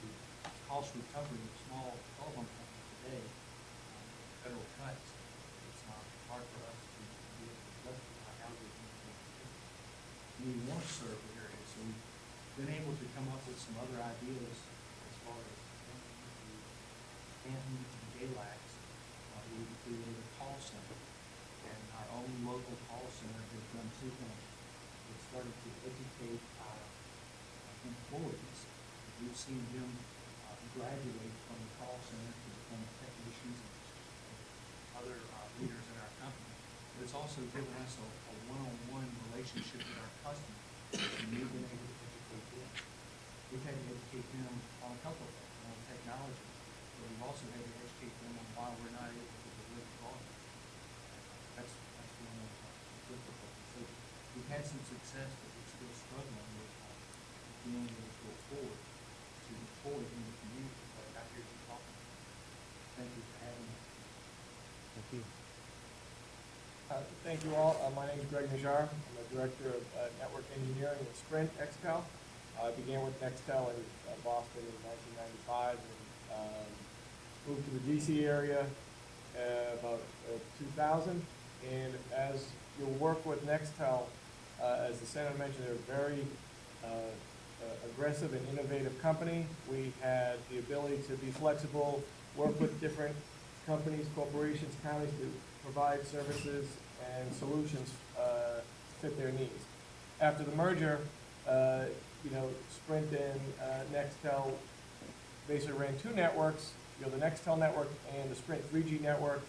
Speaker 1: the cost recovery of small telephone companies today, federal cuts, it's not hard for us to be able to justify how we're going to we want to serve the area. So we've been able to come up with some other ideas as far as Canton and Galax. We've created a call center, and our own local call center has done two things. It started to educate our employees. We've seen them graduate from the call center to become technicians and other leaders in our company. But it's also given us a one-on-one relationship with our customers, and we've been able to educate them. We've had to educate them on a couple of things, on technology, but we've also had to educate them on why we're not able to deliver broadband. That's one of the difficulties. So we've had some success, but we're still struggling with being able to go forward to deploy in the community, like I hear you talking about. Thank you for having me.
Speaker 4: Thank you.
Speaker 8: Thank you all. My name is Greg Najar. I'm the Director of Network Engineering at Sprint Excal. I began with Nextel in Boston in 1995 and moved to the DC area about 2000. And as you'll work with Nextel, as the Senator mentioned, they're a very aggressive and innovative company. We had the ability to be flexible, work with different companies, corporations, counties to provide services and solutions fit their needs. After the merger, Sprint and Nextel basically ran two networks, the Nextel network and the Sprint 3G network.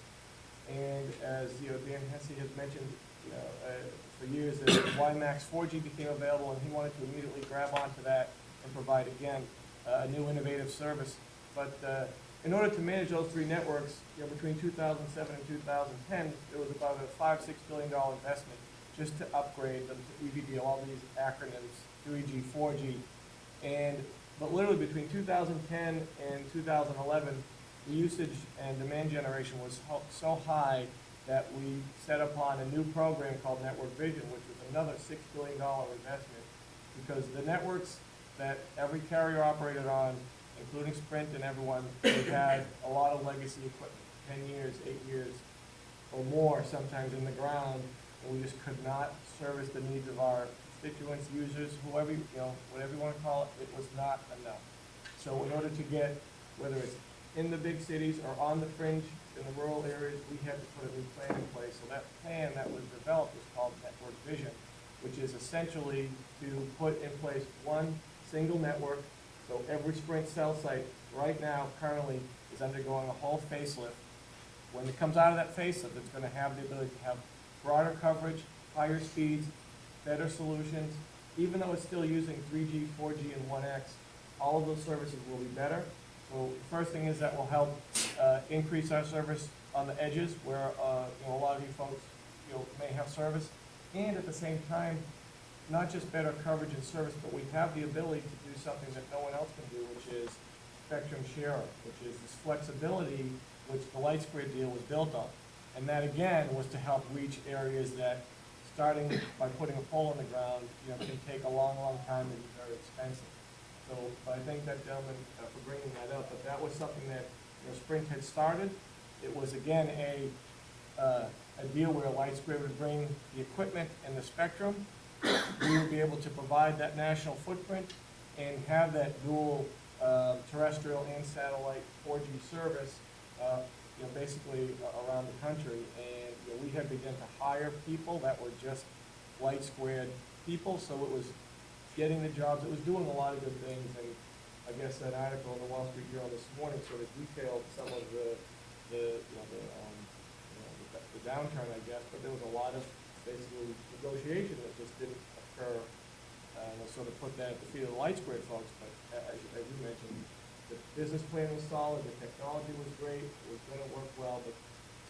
Speaker 8: And as Dan Hesse has mentioned, for years, the WiMAX 4G became available, and he wanted to immediately grab onto that and provide again a new innovative service. But in order to manage those three networks, between 2007 and 2010, there was about a $5-6 billion investment just to upgrade them to EVD, all these acronyms, 3G, 4G. But literally between 2010 and 2011, the usage and demand generation was so high that we set upon a new program called Network Vision, which was another $6 billion investment, because the networks that every carrier operated on, including Sprint and everyone, they had a lot of legacy equipment, 10 years, 8 years, or more sometimes in the ground, and we just could not service the needs of our constituents, users, whoever, whatever you want to call it, it was not enough. So in order to get, whether it's in the big cities or on the fringe in the rural areas, we had to put a new plan in place. So that plan that was developed was called Network Vision, which is essentially to put in place one single network. So every Sprint cell site right now currently is undergoing a whole facelift. When it comes out of that facelift, it's going to have the ability to have broader coverage, higher speeds, better solutions. Even though it's still using 3G, 4G, and 1X, all of those services will be better. So the first thing is that will help increase our service on the edges where a lot of you folks may have service. And at the same time, not just better coverage and service, but we have the ability to do something that no one else can do, which is spectrum sharing, which is this flexibility which the LightSquared deal was built on. And that, again, was to help reach areas that, starting by putting a pole in the ground, can take a long, long time and be very expensive. So I thank that gentleman for bringing that up, but that was something that Sprint had started. It was, again, a deal where LightSquared would bring the equipment and the spectrum. We would be able to provide that national footprint and have that dual terrestrial and satellite 4G service basically around the country. And we had begun to hire people that were just LightSquared people, so it was getting the jobs. It was doing a lot of good things, and I guess that article in the Wall Street Journal this morning sort of detailed some of the downturn, I guess, but there was a lot of basically negotiation that just didn't occur. We'll sort of put that at the feet of the Light Square folks, but as you mentioned, the business plan was solid, the technology was great, it was gonna work well, but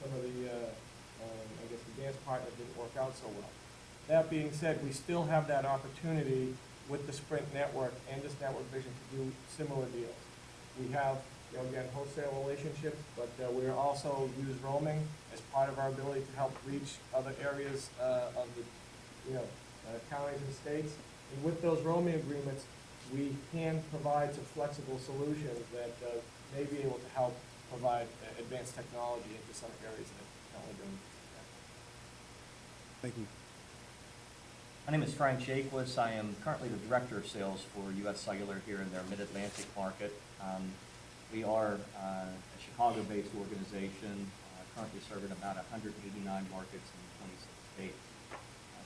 Speaker 8: some of the, I guess the dance partner didn't work out so well. That being said, we still have that opportunity with the Sprint network and this network vision to do similar deals. We have, again, wholesale relationships, but we are also use roaming as part of our ability to help reach other areas of the, counties and states. And with those roaming agreements, we can provide some flexible solutions that may be able to help provide advanced technology into some areas that currently don't.
Speaker 4: Thank you.
Speaker 13: My name is Frank Shakeless. I am currently the Director of Sales for U.S. Cellular here in their Mid-Atlantic market. We are a Chicago-based organization, currently serving about 189 markets in 26 states.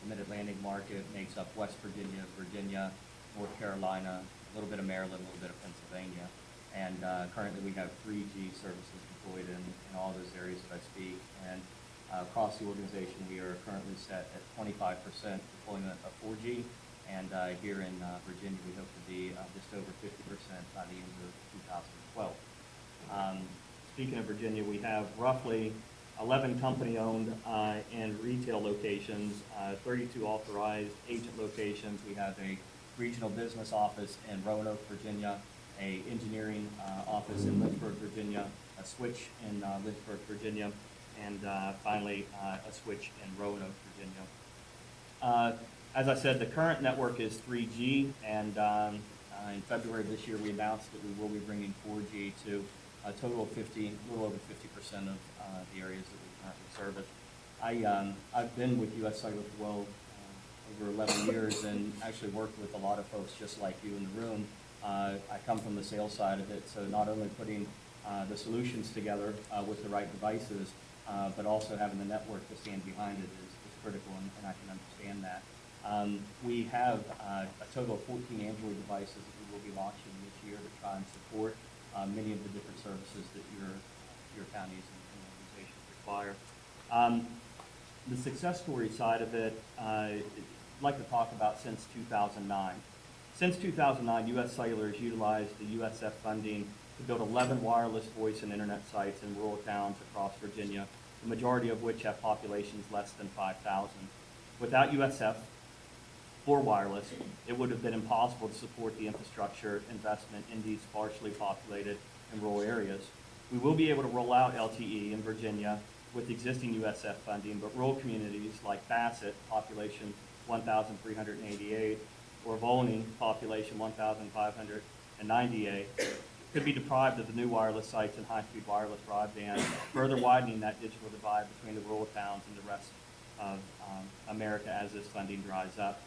Speaker 13: The Mid-Atlantic market makes up West Virginia, Virginia, North Carolina, a little bit of Maryland, a little bit of Pennsylvania. And currently we have 3G services deployed in all those areas that I speak. And across the organization, we are currently set at 25% deployment of 4G. And here in Virginia, we hope to be just over 50% by the end of 2012. Speaking of Virginia, we have roughly 11 company-owned and retail locations, 32 authorized agent locations. We have a regional business office in Roanoke, Virginia, a engineering office in Lynchburg, Virginia, a switch in Lynchburg, Virginia, and finally a switch in Roanoke, Virginia. As I said, the current network is 3G, and in February of this year, we announced that we will be bringing 4G to a total of a little over 50% of the areas that we currently service. I've been with U.S. Cellular for well over 11 years and actually worked with a lot of folks just like you in the room. I come from the sales side of it, so not only putting the solutions together with the right devices, but also having the network to stand behind it is critical, and I can understand that. We have a total of 14 Android devices that we will be launching this year to try and support many of the different services that your counties and organizations require. The success story side of it, I'd like to talk about since 2009. Since 2009, U.S. Cellular has utilized the USF funding to build 11 wireless voice and internet sites in rural towns across Virginia, the majority of which have populations less than 5,000. Without USF for wireless, it would have been impossible to support the infrastructure investment in these sparsely populated and rural areas. We will be able to roll out LTE in Virginia with existing USF funding, but rural communities like Bassett, population 1,388, or Volney, population 1,598, could be deprived of the new wireless sites and high-speed wireless broadband, further widening that digital divide between the rural towns and the rest of America as this funding dries up.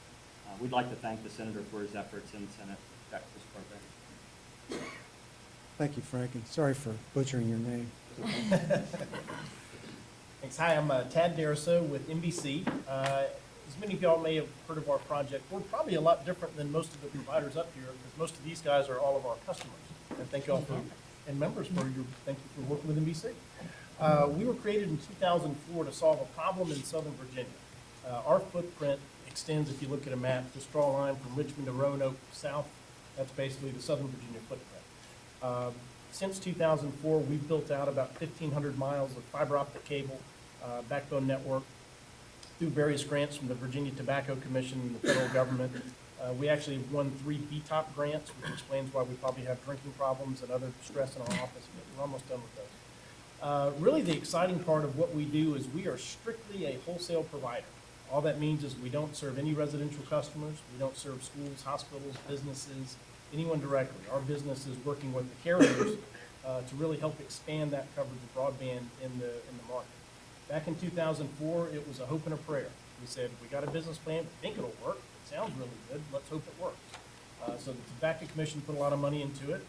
Speaker 13: We'd like to thank the Senator for his efforts in the Senate to protect this program.
Speaker 4: Thank you, Frank, and sorry for butchering your name.
Speaker 14: Thanks. Hi, I'm Tad Daraso with NBC. As many of y'all may have heard of our project, we're probably a lot different than most of the providers up here because most of these guys are all of our customers. And thank y'all for, and members for thank you for working with NBC. We were created in 2004 to solve a problem in Southern Virginia. Our footprint extends, if you look at a map, just draw a line from Richmond to Roanoke south. That's basically the Southern Virginia footprint. Since 2004, we've built out about 1,500 miles of fiber optic cable, backbone network, through various grants from the Virginia Tobacco Commission and the federal government. We actually won 3 BTOP grants, which explains why we probably have drinking problems and other stress in our office, but we're almost done with those. Really the exciting part of what we do is we are strictly a wholesale provider. All that means is we don't serve any residential customers, we don't serve schools, hospitals, businesses, anyone directly. Our business is working with the carriers to really help expand that coverage of broadband in the market. Back in 2004, it was a hope and a prayer. We said, we got a business plan, we think it'll work, it sounds really good, let's hope it works. So the Tobacco Commission put a lot of money into it,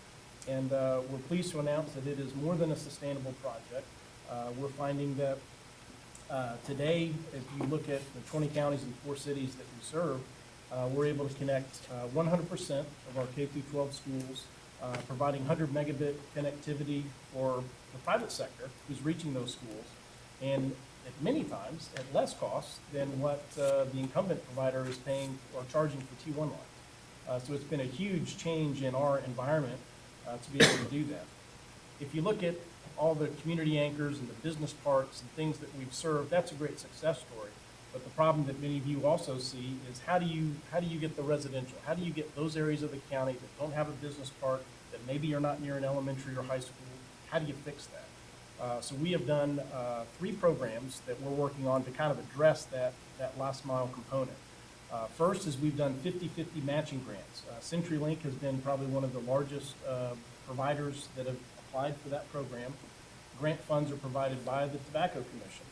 Speaker 14: and we're pleased to announce that it is more than a sustainable project. We're finding that today, if you look at the 20 counties and 4 cities that we serve, we're able to connect 100% of our K-12 schools, providing 100 megabit connectivity for the private sector who's reaching those schools. And at many times at less cost than what the incumbent provider is paying or charging for T1 lines. So it's been a huge change in our environment to be able to do that. If you look at all the community anchors and the business parks and things that we've served, that's a great success story. But the problem that many of you also see is how do you get the residential? How do you get those areas of the county that don't have a business park, that maybe are not near an elementary or high school? How do you fix that? So we have done 3 programs that we're working on to kind of address that last mile component. First is we've done 50-50 matching grants. CenturyLink has been probably one of the largest providers that have applied for that program. Grant funds are provided by the Tobacco Commission.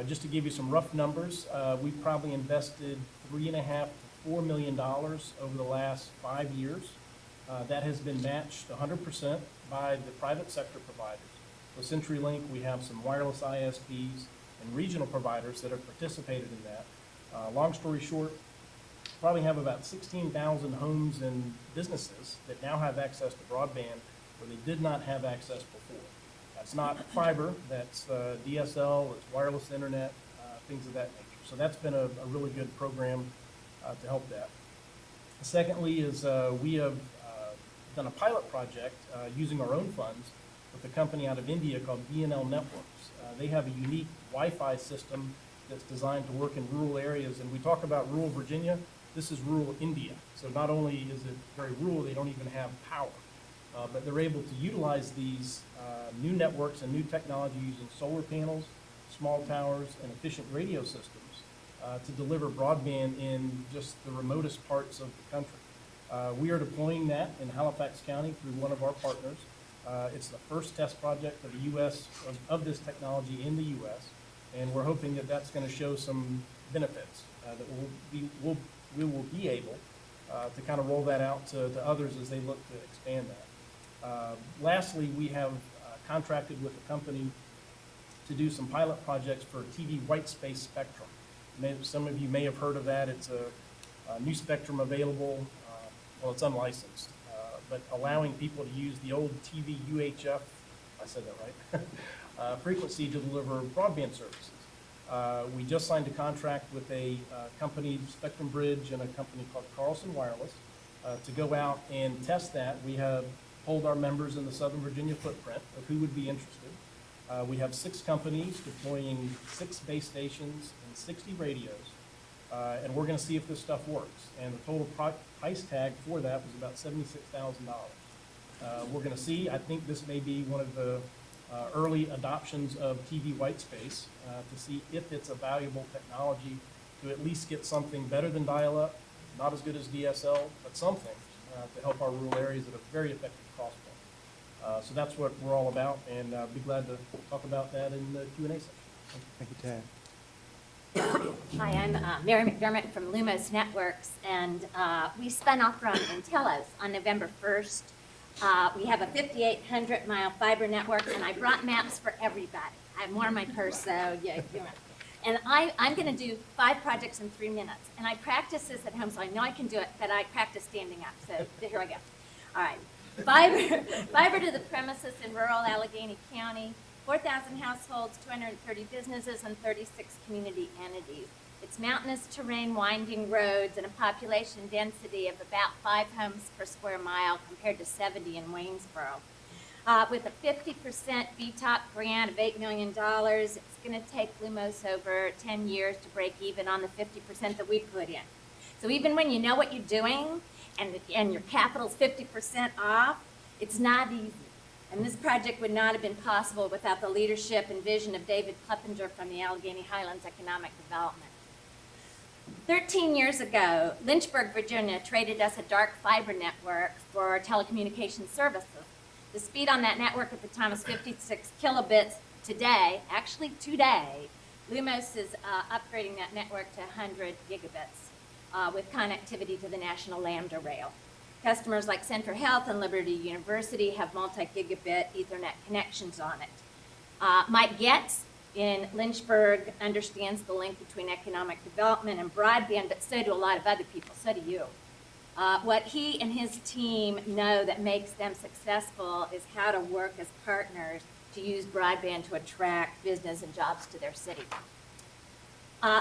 Speaker 14: Just to give you some rough numbers, we've probably invested $3.5 to $4 million over the last 5 years. That has been matched 100% by the private sector providers. With CenturyLink, we have some wireless ISPs and regional providers that have participated in that. Long story short, probably have about 16,000 homes and businesses that now have access to broadband where they did not have access before. That's not fiber, that's DSL, it's wireless internet, things of that nature. So that's been a really good program to help that. Secondly is we have done a pilot project using our own funds with a company out of India called BNL Networks. They have a unique Wi-Fi system that's designed to work in rural areas. And we talk about rural Virginia, this is rural India. So not only is it very rural, they don't even have power. But they're able to utilize these new networks and new technology using solar panels, small towers, and efficient radio systems to deliver broadband in just the remotest parts of the country. We are deploying that in Halifax County through one of our partners. It's the first test project of the U.S. of this technology in the U.S., and we're hoping that that's going to show some benefits that we will be able to kind of roll that out to others as they look to expand that. Lastly, we have contracted with a company to do some pilot projects for TV white space spectrum. Some of you may have heard of that. It's a new spectrum available. Well, it's unlicensed, but allowing people to use the old TV UHF, I said that right, frequency to deliver broadband services. We just signed a contract with a company, Spectrum Bridge, and a company called Carlson Wireless to go out and test that. We have polled our members in the Southern Virginia footprint of who would be interested. We have 6 companies deploying 6 base stations and 60 radios, and we're going to see if this stuff works. And the total price tag for that was about $76,000. We're going to see. I think this may be one of the early adoptions of TV white space to see if it's a valuable technology to at least get something better than dial-up, not as good as DSL, but something to help our rural areas at a very effective cost point. So that's what we're all about, and I'll be glad to talk about that in the Q&A session.
Speaker 4: Thank you, Tad.
Speaker 15: Hi, I'm Mary McDermott from Lumos Networks, and we spun off from Intellos on November 1st. We have a 5,800-mile fiber network, and I brought maps for everybody. I have more in my purse, so yeah. And I'm going to do 5 projects in 3 minutes, and I practice this at home, so I know I can do it, but I practice standing up, so here I go. All right. Fiber to the premises in rural Allegheny County, 4,000 households, 230 businesses, and 36 community entities. It's mountainous terrain, winding roads, and a population density of about 5 homes per square mile compared to 70 in Waynesboro. With a 50% VTOP grant of $8 million, it's going to take Lumos over 10 years to break even on the 50% that we put in. So even when you know what you're doing and your capital's 50% off, it's not easy. And this project would not have been possible without the leadership and vision of David Kleppinger from the Allegheny Highlands Economic Development. 13 years ago, Lynchburg, Virginia traded us a dark fiber network for telecommunications services. The speed on that network at the time was 56 kilobits. Today, Lumos is upgrading that network to 100 gigabits with connectivity to the National Lambda Rail. Customers like Centra Health and Liberty University have multi-gigabit Ethernet connections on it. Mike Getz in Lynchburg understands the link between economic development and broadband, but so do a lot of other people, so do you. What he and his team know that makes them successful is how to work as partners to use broadband to attract business and jobs to their city.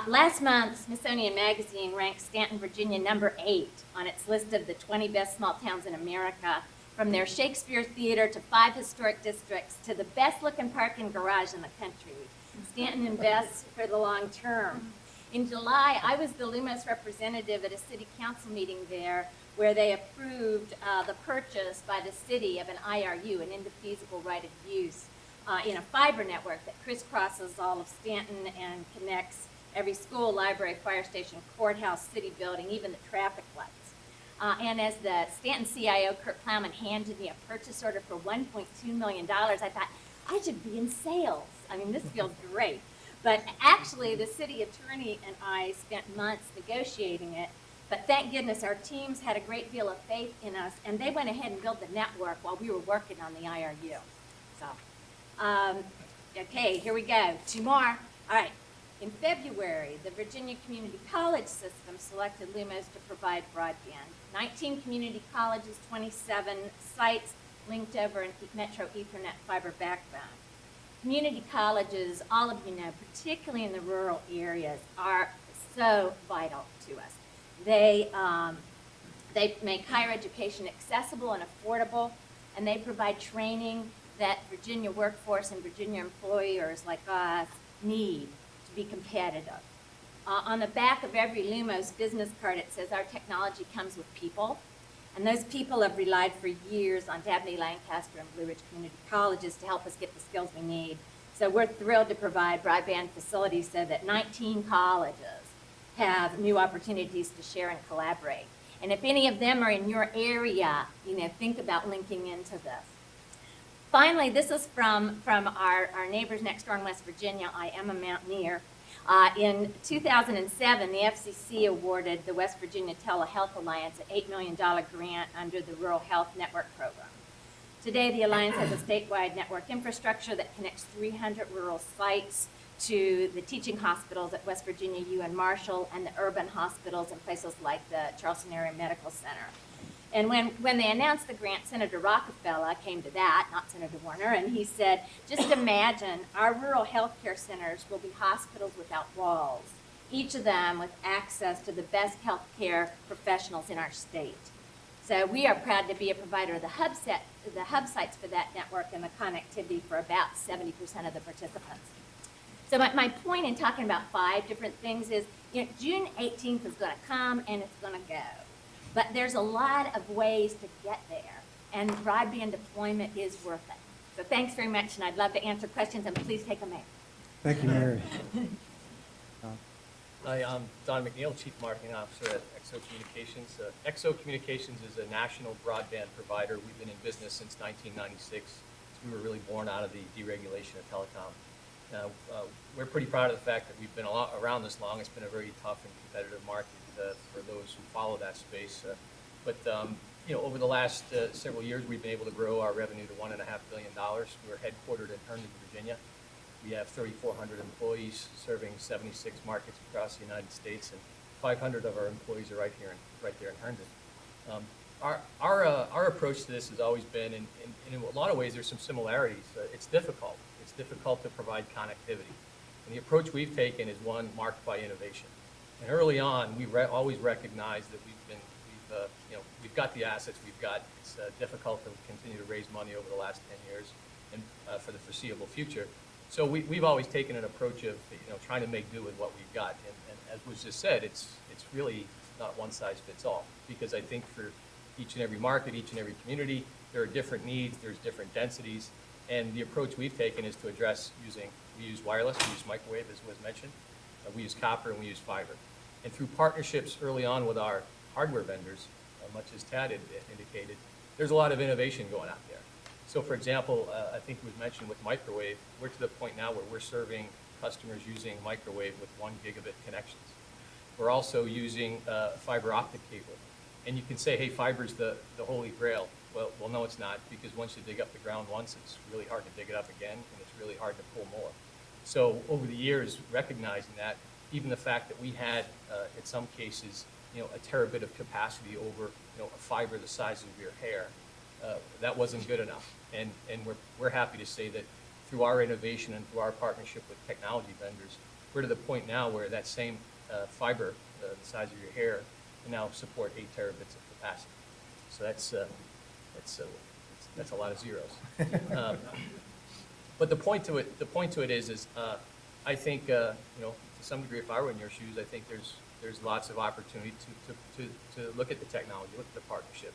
Speaker 15: Last month, Smithsonian Magazine ranked Stanton, Virginia, number 8 on its list of the 20 best small towns in America, from their Shakespeare Theater to 5 historic districts to the best-looking park and garage in the country. Stanton invests for the long term. In July, I was the Lumos representative at a city council meeting there where they approved the purchase by the city of an IRU, an indefeasible right of use, in a fiber network that crisscrosses all of Stanton and connects every school, library, fire station, courthouse, city building, even the traffic lights. And as the Stanton CIO, Kurt Plowman, handed me a purchase order for $1.2 million, I thought, I should be in sales. I mean, this feels great. But actually, the city attorney and I spent months negotiating it. But thank goodness our teams had a great deal of faith in us, and they went ahead and built the network while we were working on the IRU. So, okay, here we go. 2 more. All right. In February, the Virginia Community College System selected Lumos to provide broadband. 19 community colleges, 27 sites linked over a Metro Ethernet fiber backbone. Community colleges, all of you know, particularly in the rural areas, are so vital to us. They make higher education accessible and affordable, and they provide training that Virginia workforce and Virginia employers like us need to be competitive. On the back of every Lumos business card, it says our technology comes with people, and those people have relied for years on Dabney, Lancaster, and Blue Ridge Community Colleges to help us get the skills we need. So we're thrilled to provide broadband facilities so that 19 colleges have new opportunities to share and collaborate. And if any of them are in your area, you know, think about linking into this. Finally, this is from our neighbors next door in West Virginia. I am a Mountaineer. In 2007, the FCC awarded the West Virginia Telehealth Alliance an $8 million grant under the Rural Health Network Program. Today, the Alliance has a statewide network infrastructure that connects 300 rural sites to the teaching hospitals at West Virginia U and Marshall and the urban hospitals in places like the Charleston Area Medical Center. And when they announced the grant, Senator Rockefeller came to that, not Senator Warner, and he said, just imagine our rural health care centers will be hospitals without walls, each of them with access to the best health care professionals in our state. So we are proud to be a provider of the hub sites for that network and the connectivity for about 70% of the participants. So my point in talking about 5 different things is, you know, June 18th is going to come and it's going to go. But there's a lot of ways to get there, and broadband deployment is worth it. So thanks very much, and I'd love to answer questions, and please take a minute.
Speaker 4: Thank you, Mary.
Speaker 14: Hi, I'm Don McNeil, Chief Marketing Officer at XO Communications. XO Communications is a national broadband provider. We've been in business since 1996. We were really born out of the deregulation of telecom. We're pretty proud of the fact that we've been around this long. It's been a very tough and competitive market for those who follow that space. But you know, over the last several years, we've been able to grow our revenue to $1.5 billion. We're headquartered in Herndon, Virginia. We have 3,400 employees serving 76 markets across the United States, and 500 of our employees are right there in Herndon. Our approach to this has always been, and in a lot of ways, there's some similarities. It's difficult. It's difficult to provide connectivity. And the approach we've taken is one marked by innovation. And early on, we always recognized that we've got the assets we've got. It's difficult to continue to raise money over the last 10 years and for the foreseeable future. So we've always taken an approach of trying to make do with what we've got. And as was just said, it's really not one size fits all, because I think for each and every market, each and every community, there are different needs, there's different densities, and the approach we've taken is to address we use wireless, we use microwave, as was mentioned, we use copper, and we use fiber. And through partnerships early on with our hardware vendors, much as Tad indicated, there's a lot of innovation going out there. So for example, I think it was mentioned with microwave, we're to the point now where we're serving customers using microwave with 1 gigabit connections. We're also using fiber optic cable. And you can say, hey, fiber's the holy grail. Well, no, it's not, because once you dig up the ground once, it's really hard to dig it up again, and it's really hard to pull more. So over the years, recognizing that, even the fact that we had, in some cases, a terabit of capacity over, a fiber the size of your hair, that wasn't good enough. And we're happy to say that through our innovation and through our partnership with technology vendors, we're to the point now where that same fiber, the size of your hair, can now support 8 terabits of capacity. So that's a lot of zeros. But the point to it is I think, to some degree, if I were in your shoes, I think there's lots of opportunity to look at the technology, look at the partnership.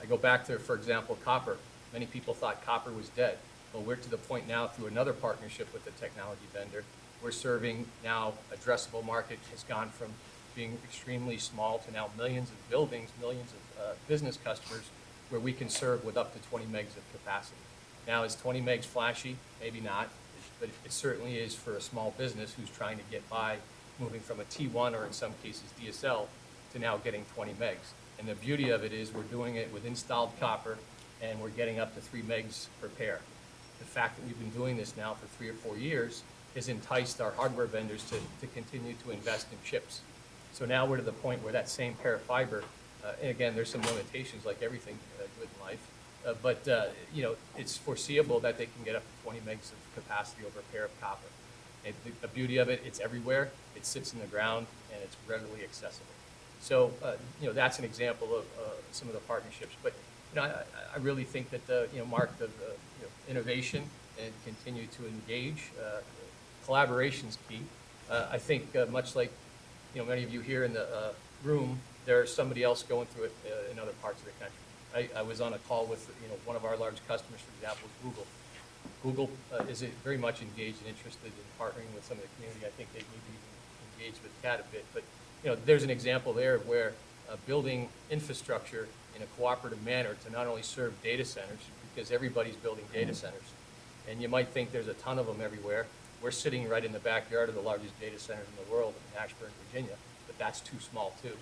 Speaker 14: I go back to, for example, copper. Many people thought copper was dead. Well, we're to the point now through another partnership with the technology vendor. We're serving now addressable market has gone from being extremely small to now millions of buildings, millions of business customers where we can serve with up to 20 megs of capacity. Now, is 20 megs flashy? Maybe not, but it certainly is for a small business who's trying to get by, moving from a T1 or in some cases DSL to now getting 20 megs. And the beauty of it is we're doing it with installed copper and we're getting up to 3 megs per pair. The fact that we've been doing this now for 3 or 4 years has enticed our hardware vendors to continue to invest in chips. So now we're to the point where that same pair of fiber, and again, there's some limitations like everything good in life, but it's foreseeable that they can get up to 20 megs of capacity over a pair of copper. And the beauty of it, it's everywhere, it sits in the ground, and it's readily accessible. So, that's an example of some of the partnerships. But, I really think that, Mark, the innovation and continue to engage, collaboration's key. I think much like, many of you here in the room, there's somebody else going through it in other parts of the country. I was on a call with, one of our large customers, for example, is Google. Google is very much engaged and interested in partnering with some of the community. I think they need to even engage with CAT a bit. But, there's an example there where building infrastructure in a cooperative manner to not only serve data centers, because everybody's building data centers, and you might think there's a ton of them everywhere. We're sitting right in the backyard of the largest data centers in the world in Ashburn, Virginia, but that's too small too.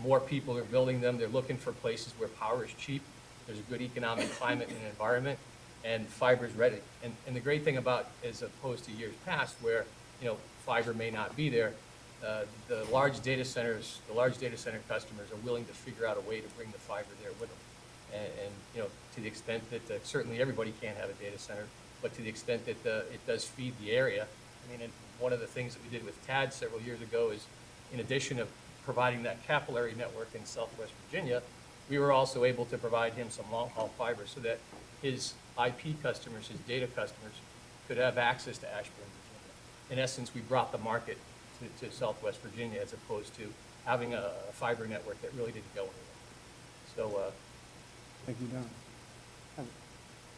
Speaker 14: More people are building them. They're looking for places where power is cheap. There's a good economic climate and environment, and fiber is ready. And the great thing about, as opposed to years past where, fiber may not be there, the large data center customers are willing to figure out a way to bring the fiber there with them. And to the extent that certainly everybody can't have a data center, but to the extent that it does feed the area. I mean, and one of the things that we did with TAD several years ago is, in addition of providing that capillary network in Southwest Virginia, we were also able to provide him some long-haul fiber so that his IP customers, his data customers, could have access to Ashburn, Virginia. In essence, we brought the market to Southwest Virginia as opposed to having a fiber network that really didn't go anywhere. So,
Speaker 4: Thank you, Don.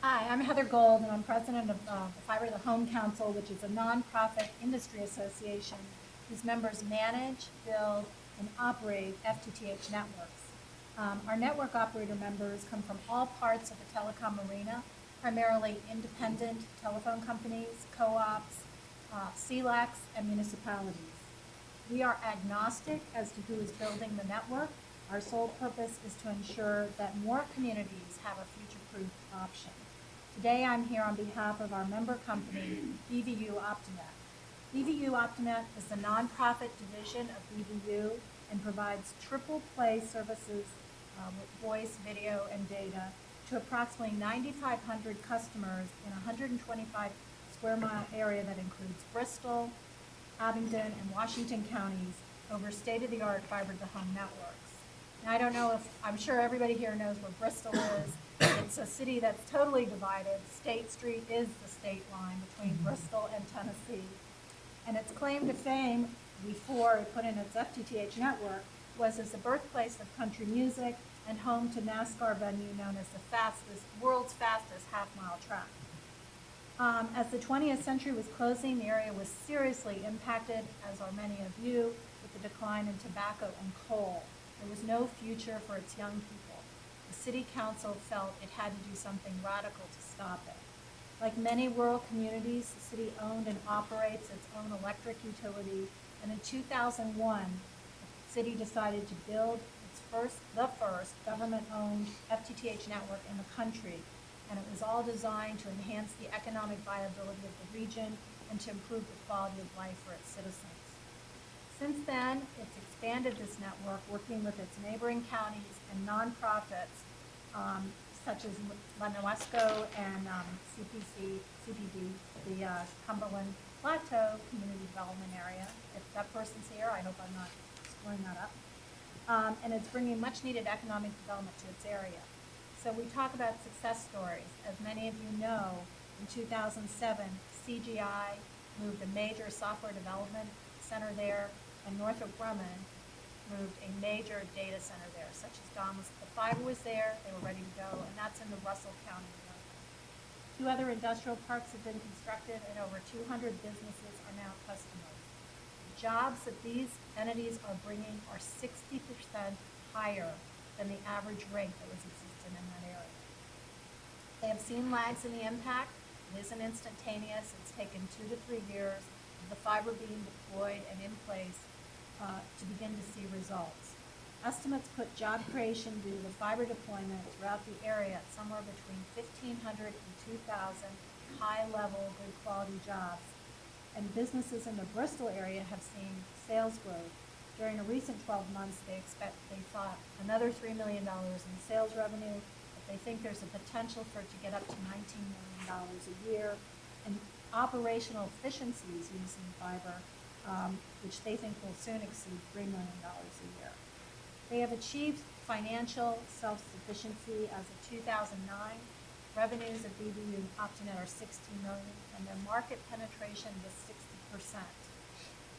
Speaker 6: Hi, I'm Heather Gold, and I'm president of the Fiber to the Home Council, which is a nonprofit industry association whose members manage, build, and operate FTTH networks. Our network operator members come from all parts of the telecom arena, primarily independent telephone companies, co-ops, CLECs, and municipalities. We are agnostic as to who is building the network. Our sole purpose is to ensure that more communities have a future-proof option. Today, I'm here on behalf of our member company, BVU Optinet. BVU Optinet is the nonprofit division of BVU and provides triple play services with voice, video, and data to approximately 9,500 customers in a 125 square mile area that includes Bristol, Abingdon, and Washington counties over state-of-the-art fiber to the home networks. Now, I don't know if, I'm sure everybody here knows where Bristol is. It's a city that's totally divided. State Street is the state line between Bristol and Tennessee. And its claim to fame before it put in its FTTH network was as the birthplace of country music and home to NASCAR venue known as the world's fastest half-mile track. As the 20th century was closing, the area was seriously impacted, as are many of you, with the decline in tobacco and coal. There was no future for its young people. The city council felt it had to do something radical to stop it. Like many rural communities, the city owned and operates its own electric utility, and in 2001, the city decided to build the first government-owned FTTH network in the country, and it was all designed to enhance the economic viability of the region and to improve the quality of life for its citizens. Since then, it's expanded this network, working with its neighboring counties and nonprofits, such as Lenuesco and CPD, the Cumberland Plateau Community Development Area. If that person's here, I hope I'm not screwing that up. And it's bringing much-needed economic development to its area. So we talk about success stories. As many of you know, in 2007, CGI moved a major software development center there, and Northrop Grumman moved a major data center there, such as the fiber was there, they were ready to go, and that's in the Russell County area. 2 other industrial parks have been constructed, and over 200 businesses are now customers. The jobs that these entities are bringing are 60% higher than the average rate that was existing in that area. They have seen lags in the impact. It isn't instantaneous. It's taken 2 to 3 years of the fiber being deployed and in place to begin to see results. Estimates put job creation due to the fiber deployment throughout the area at somewhere between 1,500 and 2,000 high-level, good-quality jobs. And businesses in the Bristol area have seen sales growth. During a recent 12 months, they thought another $3 million in sales revenue, but they think there's a potential for it to get up to $19 million a year. And operational efficiencies using fiber, which they think will soon exceed $3 million a year. They have achieved financial self-sufficiency as of 2009. Revenues of BBU and Optinet are $16 million, and their market penetration was 60%.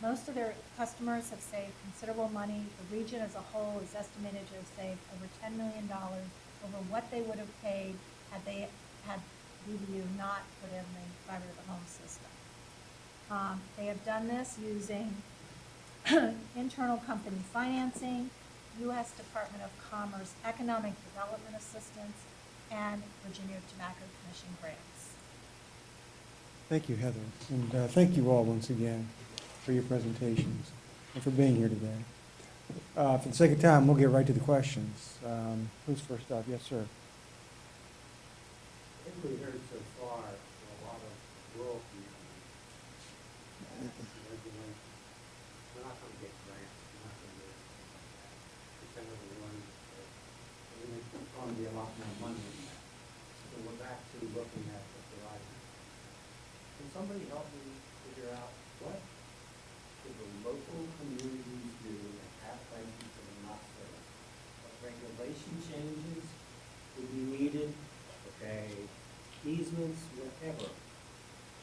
Speaker 6: Most of their customers have saved considerable money. The region as a whole is estimated to have saved over $10 million over what they would have paid had BBU not put in the fiber to the home system. They have done this using internal company financing, U.S. Department of Commerce economic development assistance, and Virginia Tobacco Commission grants.
Speaker 4: Thank you, Heather. And thank you all once again for your presentations and for being here today. For the sake of time, we'll get right to the questions. Who's first up? Yes, sir.
Speaker 12: I think we heard so far from a lot of rural communities. We're not going to get grants. We're not going to get anything like that. It's kind of the ones that there's going to be a lot more money in that. So we're back to looking at the horizon. Can somebody help me figure out what should the local communities do and have places that are not served? What regulation changes would be needed? Okay, easements, whatever.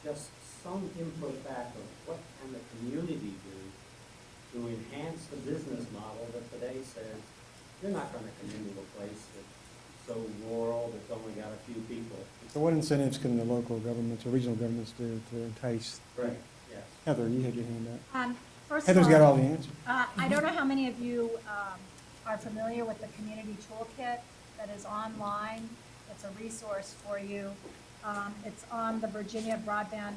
Speaker 12: Just some input back of what can the community do to enhance the business model that today says you're not going to come into a place that's so rural that's only got a few people.
Speaker 4: So what incentives can the local governments or regional governments do to entice?
Speaker 12: Right, yes.
Speaker 4: Heather, you had your hand up.
Speaker 6: First
Speaker 4: Heather's
Speaker 6: of
Speaker 4: got all the answers.
Speaker 6: I don't know how many of you are familiar with the Community Toolkit that is online. It's a resource for you. It's on the Virginia Broadband,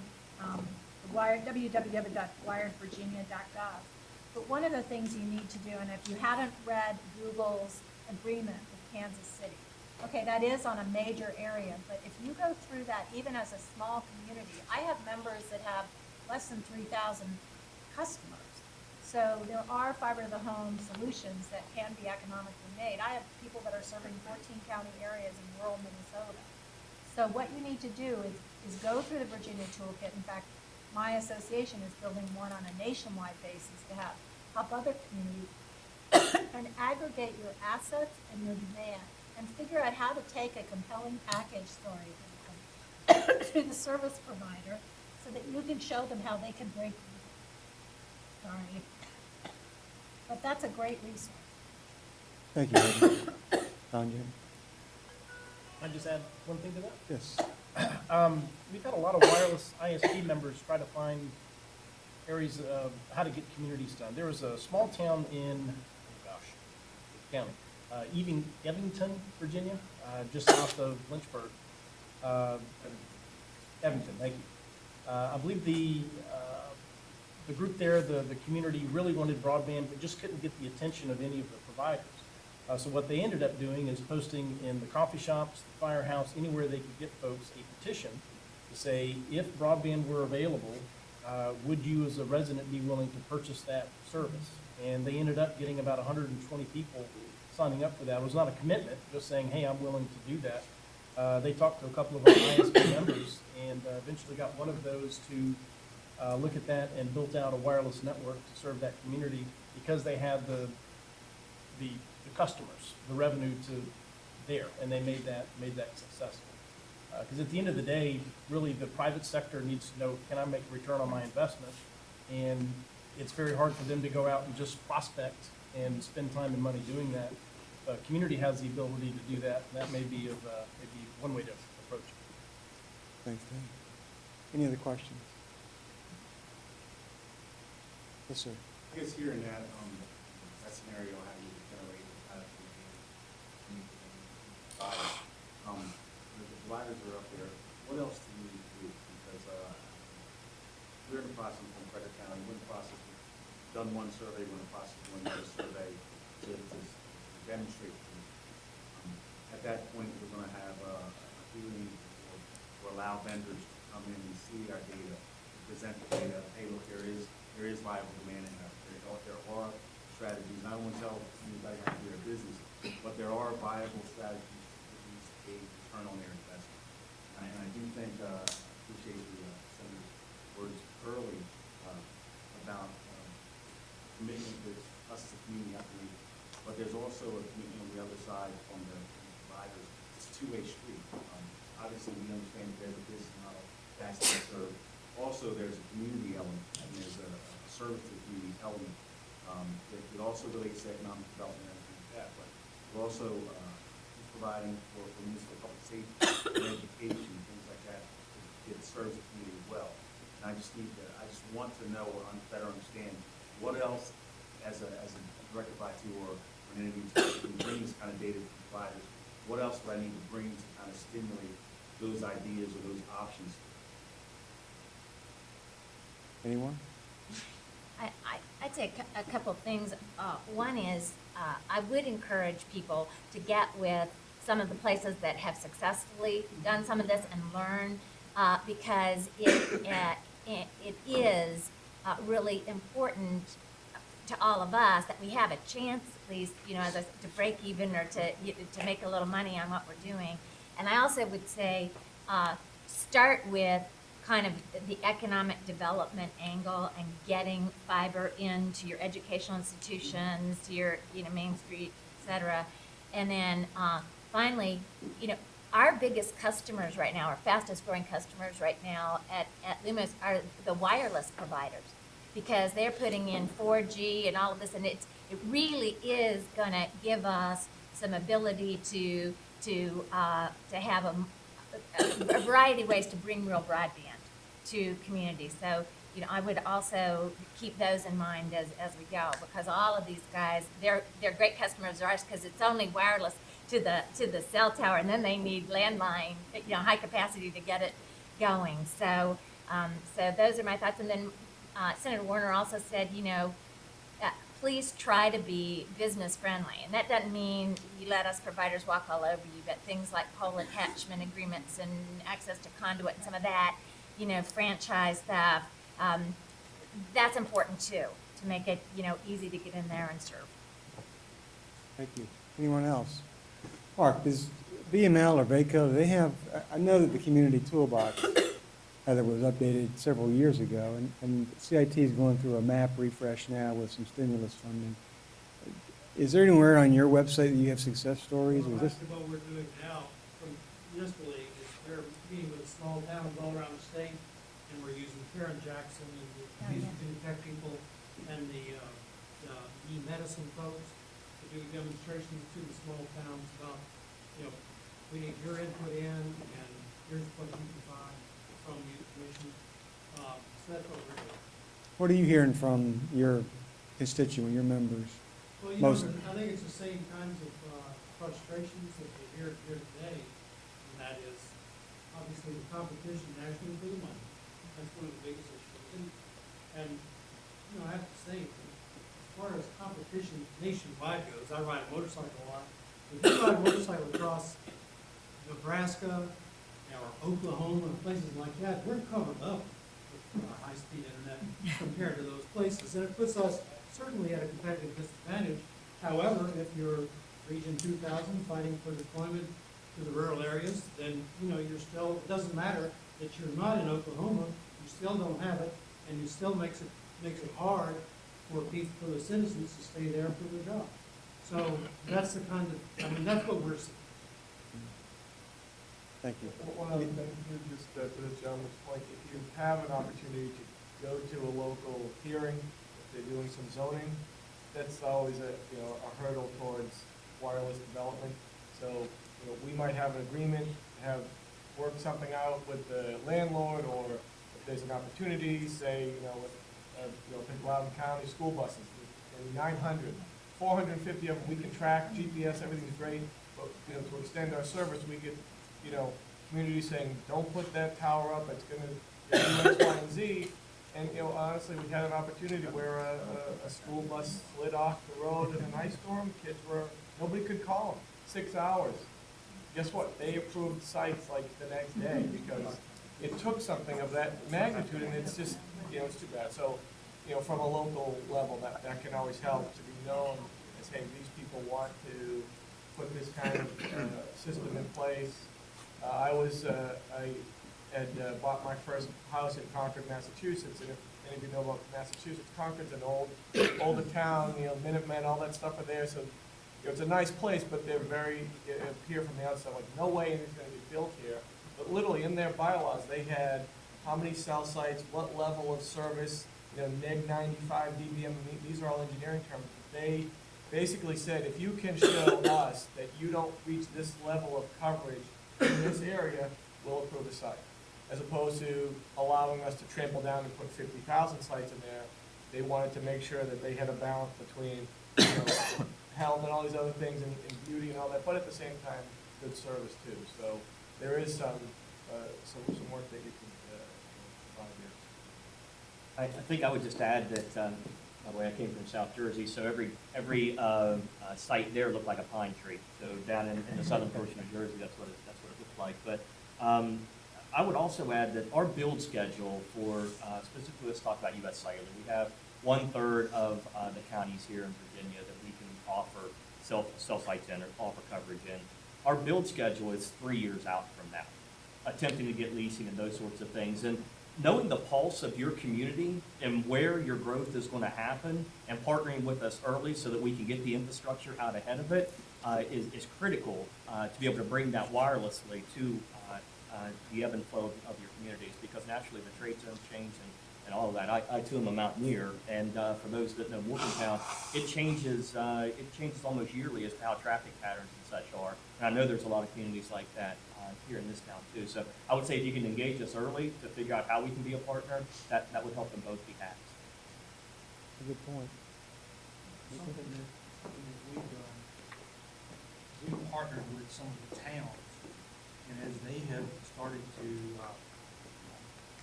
Speaker 6: www.wiredvirginia.gov. But one of the things you need to do, and if you haven't read Google's agreement with Kansas City, okay, that is on a major area, but if you go through that, even as a small community, I have members that have less than 3,000 customers. So there are fiber to the home solutions that can be economically made. I have people that are serving 14 county areas in rural Minnesota. So what you need to do is go through the Virginia Toolkit. In fact, my association is building one on a nationwide basis to help other communities and aggregate your assets and your demand and figure out how to take a compelling package story to the service provider so that you can show them how they can break even. Sorry. But that's a great resource.
Speaker 4: Thank you, Heather. Tanya?
Speaker 14: Can I just add one thing to that?
Speaker 4: Yes.
Speaker 14: We've had a lot of wireless ISP members try to find areas of how to get communities done. There was a small town in, county, Evington, Virginia, just south of Lynchburg. Evington, thank you. I believe the group there, the community really wanted broadband, but just couldn't get the attention of any of the providers. So what they ended up doing is posting in the coffee shops, the firehouse, anywhere they could get folks a petition to say, if broadband were available, would you as a resident be willing to purchase that service? And they ended up getting about 120 people signing up for that. It was not a commitment, just saying, hey, I'm willing to do that. They talked to a couple of our ISP members and eventually got one of those to look at that and built out a wireless network to serve that community because they had the customers, the revenue to there, and they made that successful. Because at the end of the day, really the private sector needs to know, can I make a return on my investment? And it's very hard for them to go out and just prospect and spend time and money doing that. Community has the ability to do that, and that may be maybe one way to approach it.
Speaker 4: Thanks, Dan. Any other questions? Yes, sir.
Speaker 10: I guess here in that, that scenario, how you generate the providers are up there. What else do you need to do? Because we're in the process from Frederick County, we're in the process of done one survey, we're in the process of doing another survey to demonstrate. At that point, we're going to have a hearing or allow vendors to come in and see our data, present the data. Hey, look, there is viable demand in that. There are strategies. And I don't want to tell anybody how to do their business, but there are viable strategies to produce a return on their investment. And I do think, appreciate the Senator's words early about commitment with us as a community, I believe. But there's also a commitment on the other side from the providers. It's a two-way street. Obviously, we understand that there's a business model that's to serve. Also, there's a community element, and there's a service to the community element. It also relates to economic development and everything like that, but we're also providing for municipal public safety and education, things like that. It serves the community as well. And I just want to know or better understand what else, as a director of IT or an entity who brings this kind of data to providers, what else do I need to bring to kind of stimulate those ideas or those options?
Speaker 4: Anyone?
Speaker 15: I'd say a couple of things. One is I would encourage people to get with some of the places that have successfully done some of this and learn because it is really important to all of us that we have a chance, at least, to break even or to make a little money on what we're doing. And I also would say start with kind of the economic development angle and getting fiber into your educational institutions, to your, Main Street, et cetera. And then finally, our biggest customers right now, our fastest growing customers right now at Lumos are the wireless providers because they're putting in 4G and all of this, and it really is going to give us some ability to have a variety of ways to bring real broadband to communities. So, I would also keep those in mind as we go because all of these guys, they're great customers of ours because it's only wireless to the cell tower, and then they need landline, high capacity to get it going. So, so those are my thoughts. And then Senator Warner also said, please try to be business friendly. And that doesn't mean you let us providers walk all over you, but things like pole attachment agreements and access to conduit and some of that, franchise stuff, that's important too, to make it, easy to get in there and serve.
Speaker 4: Thank you. Anyone else? Mark, does BML or VACO, do they have, I know that the community toolbox that was updated several years ago, and CIT is going through a map refresh now with some stimulus funding. Is there anywhere on your website that you have success stories? Or is this?
Speaker 1: What we're doing now from municipal league is we're meeting with small towns all around the state, and we're using Karen Jackson and the tech people and the e-medicine folks to do demonstrations to the small towns about, we need your input in, and here's what you can find from the commission. So that's what we're doing.
Speaker 4: What are you hearing from your constituent, your members?
Speaker 1: Well, I think it's the same kinds of frustrations that we hear here today, and that is obviously the competition nationally for the money. That's one of the biggest issues. And I have to say, as far as competition nationwide goes, I ride a motorcycle a lot. If you ride a motorcycle across Nebraska or Oklahoma and places like that, we're covered up with high-speed internet compared to those places. And it puts us certainly at a competitive disadvantage. However, if you're Region 2000 fighting for deployment to
Speaker 8: to the rural areas, then, you're still, it doesn't matter that you're not in Oklahoma, you still don't have it, and it still makes it hard for people, for the citizens to stay there for their job. So that's the kind of, that's what we're seeing.
Speaker 4: Thank you.
Speaker 16: One other thing, just to this gentleman's point, if you have an opportunity to go to a local hearing, if they're doing some zoning, that's always a hurdle towards wireless development. So, we might have an agreement, work something out with the landlord, or if there's an opportunity, say, think Loudoun County school buses, and 900, 450 of them we can track, GPS, everything's great, but, to extend our service, we get, communities saying, don't put that tower up, it's gonna do X, Y, and Z. And, honestly, we had an opportunity where a school bus slid off the road in an ice storm, nobody could call them, 6 hours. Guess what? They approved sites like the next day, because it took something of that magnitude, and it's just, it's too bad. So, from a local level, that can always help to be known as, hey, these people want to put this kind of system in place. I had bought my first house in Concord, Massachusetts, and if any of you know about Massachusetts, Concord's an older town, Minutemen, all that stuff are there, so it's a nice place, but they're very, appear from the outside, like, no way anything's gonna be built here. But literally, in their bylaws, they had how many cell sites, what level of service, neg 95, dBm, these are all engineering terms. They basically said, if you can show us that you don't reach this level of coverage in this area, we'll approve the site. As opposed to allowing us to trample down and put 50,000 sites in there, they wanted to make sure that they had a balance between, health and all these other things, and beauty and all that, but at the same time, good service too. So there is some work that you can provide here.
Speaker 13: I think I would just add that, by the way, I came from South Jersey, so every site there looked like a pine tree. So down in the southern portion of Jersey, that's what it looked like. But I would also add that our build schedule for, specifically, let's talk about U.S. Cellular. We have 1/3 of the counties here in Virginia that we can offer cell sites in or offer coverage in. Our build schedule is 3 years out from now, attempting to get leasing and those sorts of things. And knowing the pulse of your community and where your growth is going to happen and partnering with us early so that we can get the infrastructure out ahead of it is critical to be able to bring that wirelessly to the ebb and flow of your communities, because naturally the trade zones change and all of that. I too am a mountaineer, and for those that know Morgantown, it changes almost yearly as to how traffic patterns and such are. And I know there's a lot of communities like that here in this town too. So I would say if you can engage us early to figure out how we can be a partner, that would help them both be happy.
Speaker 4: A good point.
Speaker 1: Something that we've done, we've partnered with some of the towns, and as they have started to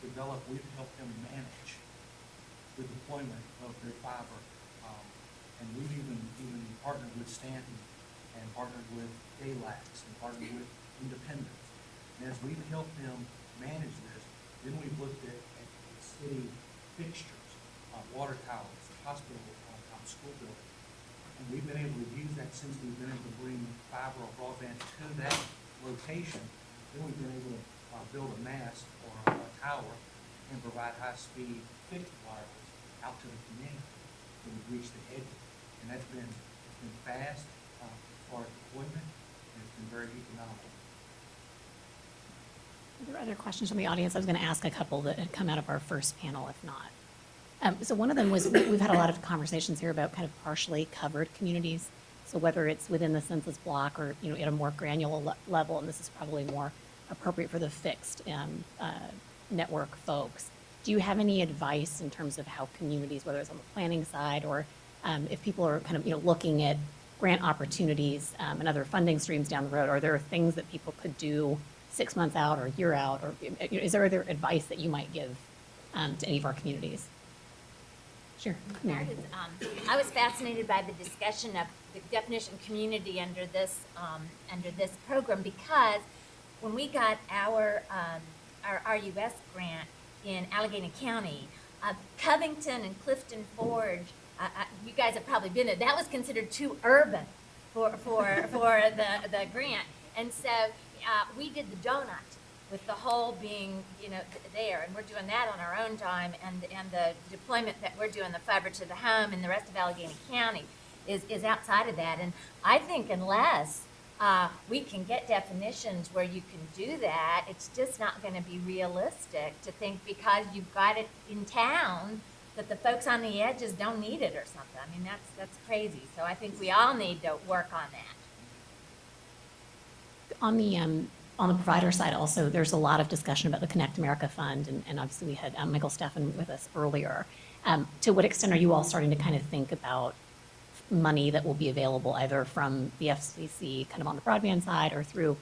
Speaker 1: develop, we've helped them manage the deployment of their fiber. And we've even partnered with Stanton, and partnered with Galax, and partnered with Independence. And as we've helped them manage this, then we've looked at city fixtures, water towers, hospital, school buildings. And we've been able to use that since we've been able to bring fiber or broadband to that location. Then we've been able to build a mast or a tower and provide high-speed fixed wireless out to the community so we've reached the edges. And it's been fast as far as deployment, and it's been very economical.
Speaker 2: Are there other questions from the audience? I was going to ask a couple that had come out of our first panel, if not. So one of them was, we've had a lot of conversations here about kind of partially covered communities. So whether it's within the census block or, at a more granular level, and this is probably more appropriate for the fixed network folks. Do you have any advice in terms of how communities, whether it's on the planning side or if people are kind of, looking at grant opportunities and other funding streams down the road, are there things that people could do 6 months out or a year out? Or is there other advice that you might give to any of our communities? Sure, Mary.
Speaker 15: I was fascinated by the discussion of the definition community under this program, because when we got our RUS grant in Allegheny County, Covington and Clifton Forge, you guys have probably been there. That was considered too urban for the grant. And so, we did the donut with the hole being, there, and we're doing that on our own time, and the deployment that we're doing, the fiber to the home in the rest of Allegheny County is outside of that. And I think unless we can get definitions where you can do that, it's just not gonna be realistic to think because you've got it in town that the folks on the edges don't need it or something. I mean, that's crazy. So I think we all need to work on that.
Speaker 2: On the provider side also, there's a lot of discussion about the Connect America Fund, and obviously we had Michael Steffen with us earlier. To what extent are you all starting to kind of think about money that will be available either from the FCC kind of on the broadband side or through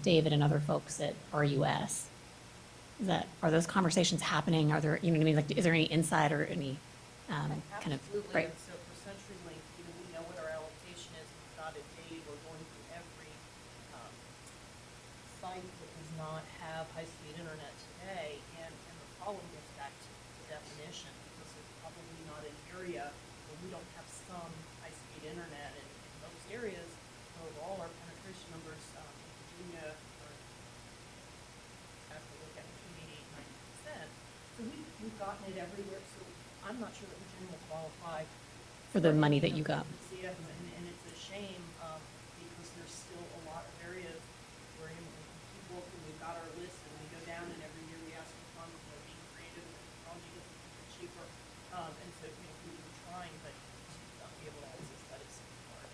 Speaker 2: David and other folks at RUS? Are those conversations happening? Are there, what I mean, like, is there any insight or any kind of,
Speaker 6: Absolutely,
Speaker 2: right?
Speaker 6: and so for CenturyLink, we know what our allocation is, we've got a date, we're going through every site that does not have high-speed internet today, and the problem gets back to the definition, because it's probably not an area where we don't have some high-speed internet, and in those areas, overall, our penetration numbers in Virginia are, have to look at between 88 and 90%. So we've gotten it everywhere, so I'm not sure that Virginia will qualify.
Speaker 2: For the money that you got.
Speaker 6: Yeah, and it's a shame, because there's still a lot of areas where we keep working, we've got our list, and we go down, and every year we ask for funds, and we're being creative, and technology gets a little cheaper. And so, we're trying, but just not be able to access that is hard.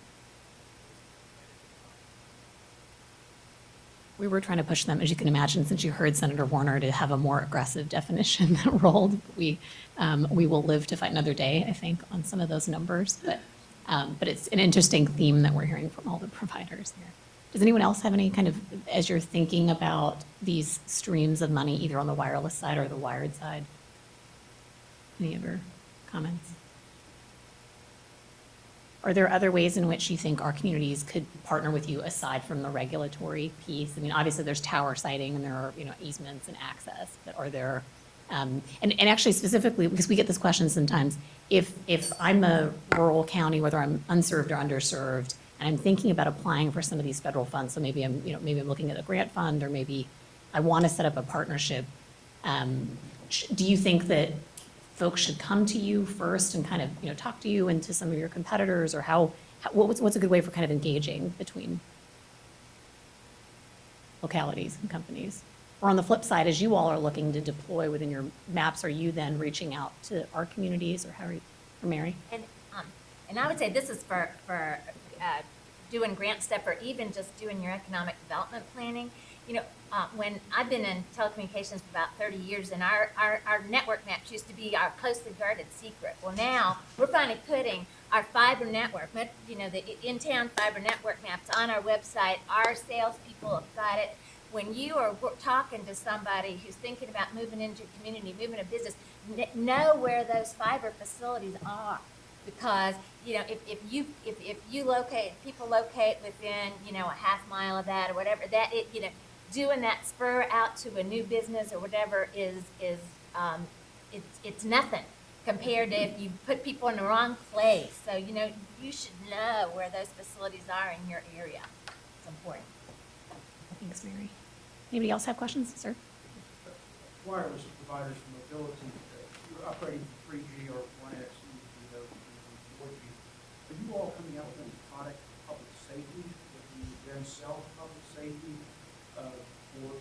Speaker 2: We were trying to push them, as you can imagine, since you heard Senator Warner, to have a more aggressive definition that rolled. We will live to fight another day, I think, on some of those numbers. But it's an interesting theme that we're hearing from all the providers here. Does anyone else have any kind of, as you're thinking about these streams of money, either on the wireless side or the wired side? Any other comments? Are there other ways in which you think our communities could partner with you aside from the regulatory piece? I mean, obviously there's tower siting and there are, easements and access, but are there, and actually specifically, because we get this question sometimes, if I'm a rural county, whether I'm unserved or underserved, and I'm thinking about applying for some of these federal funds, so maybe I'm looking at a grant fund, or maybe I want to set up a partnership, do you think that folks should come to you first and kind of, talk to you and to some of your competitors, or what's a good way for kind of engaging between localities and companies? Or on the flip side, as you all are looking to deploy within your maps, are you then reaching out to our communities, or how are you, or Mary?
Speaker 15: And I would say this is for doing grant stuff, or even just doing your economic development planning. When I've been in telecommunications for about 30 years, and our network maps used to be our closely guarded secret. Well, now we're finally putting our fiber network, the in-town fiber network maps on our website. Our salespeople have got it. When you are talking to somebody who's thinking about moving into a community, moving a business, know where those fiber facilities are. Because, if you locate, people locate within, a half mile of that or whatever, doing that spur out to a new business or whatever it's nothing compared to if you put people in the wrong place. So, you should know where those facilities are in your area. It's important.
Speaker 2: Thanks, Mary. Anybody else have questions, sir?
Speaker 1: Wireless providers for mobility, you're operating 3G or 1X, 4G. Are you all coming out with any product for public safety that you then sell for public safety? Or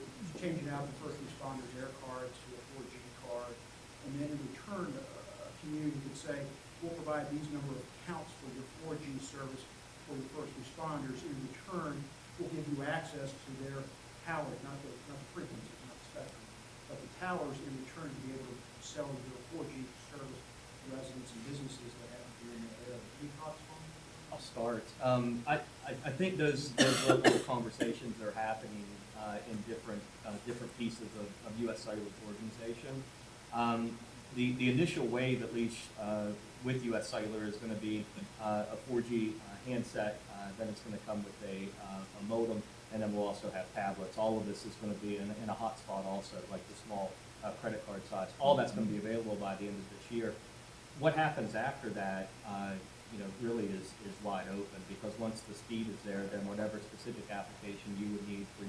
Speaker 1: changing out the first responders' air cards to a 4G card, and then in return, a community could say, we'll provide these number of accounts for your 4G service for your first responders. In return, we'll give you access to their towers, not the frequencies, not the spectrum, but the towers in return to be able to sell your 4G service to residents and businesses that happen to be in that area. Any thoughts on that?
Speaker 13: I'll start. I think those level of conversations are happening in different pieces of U.S. Cellular's organization. The initial wave, at least with U.S. Cellular, is going to be a 4G handset. Then it's going to come with a modem, and then we'll also have tablets. All of this is going to be in a hotspot also, like the small credit card size. All that's going to be available by the end of this year. What happens after that really is wide open, because once the speed is there, then whatever specific application you would need for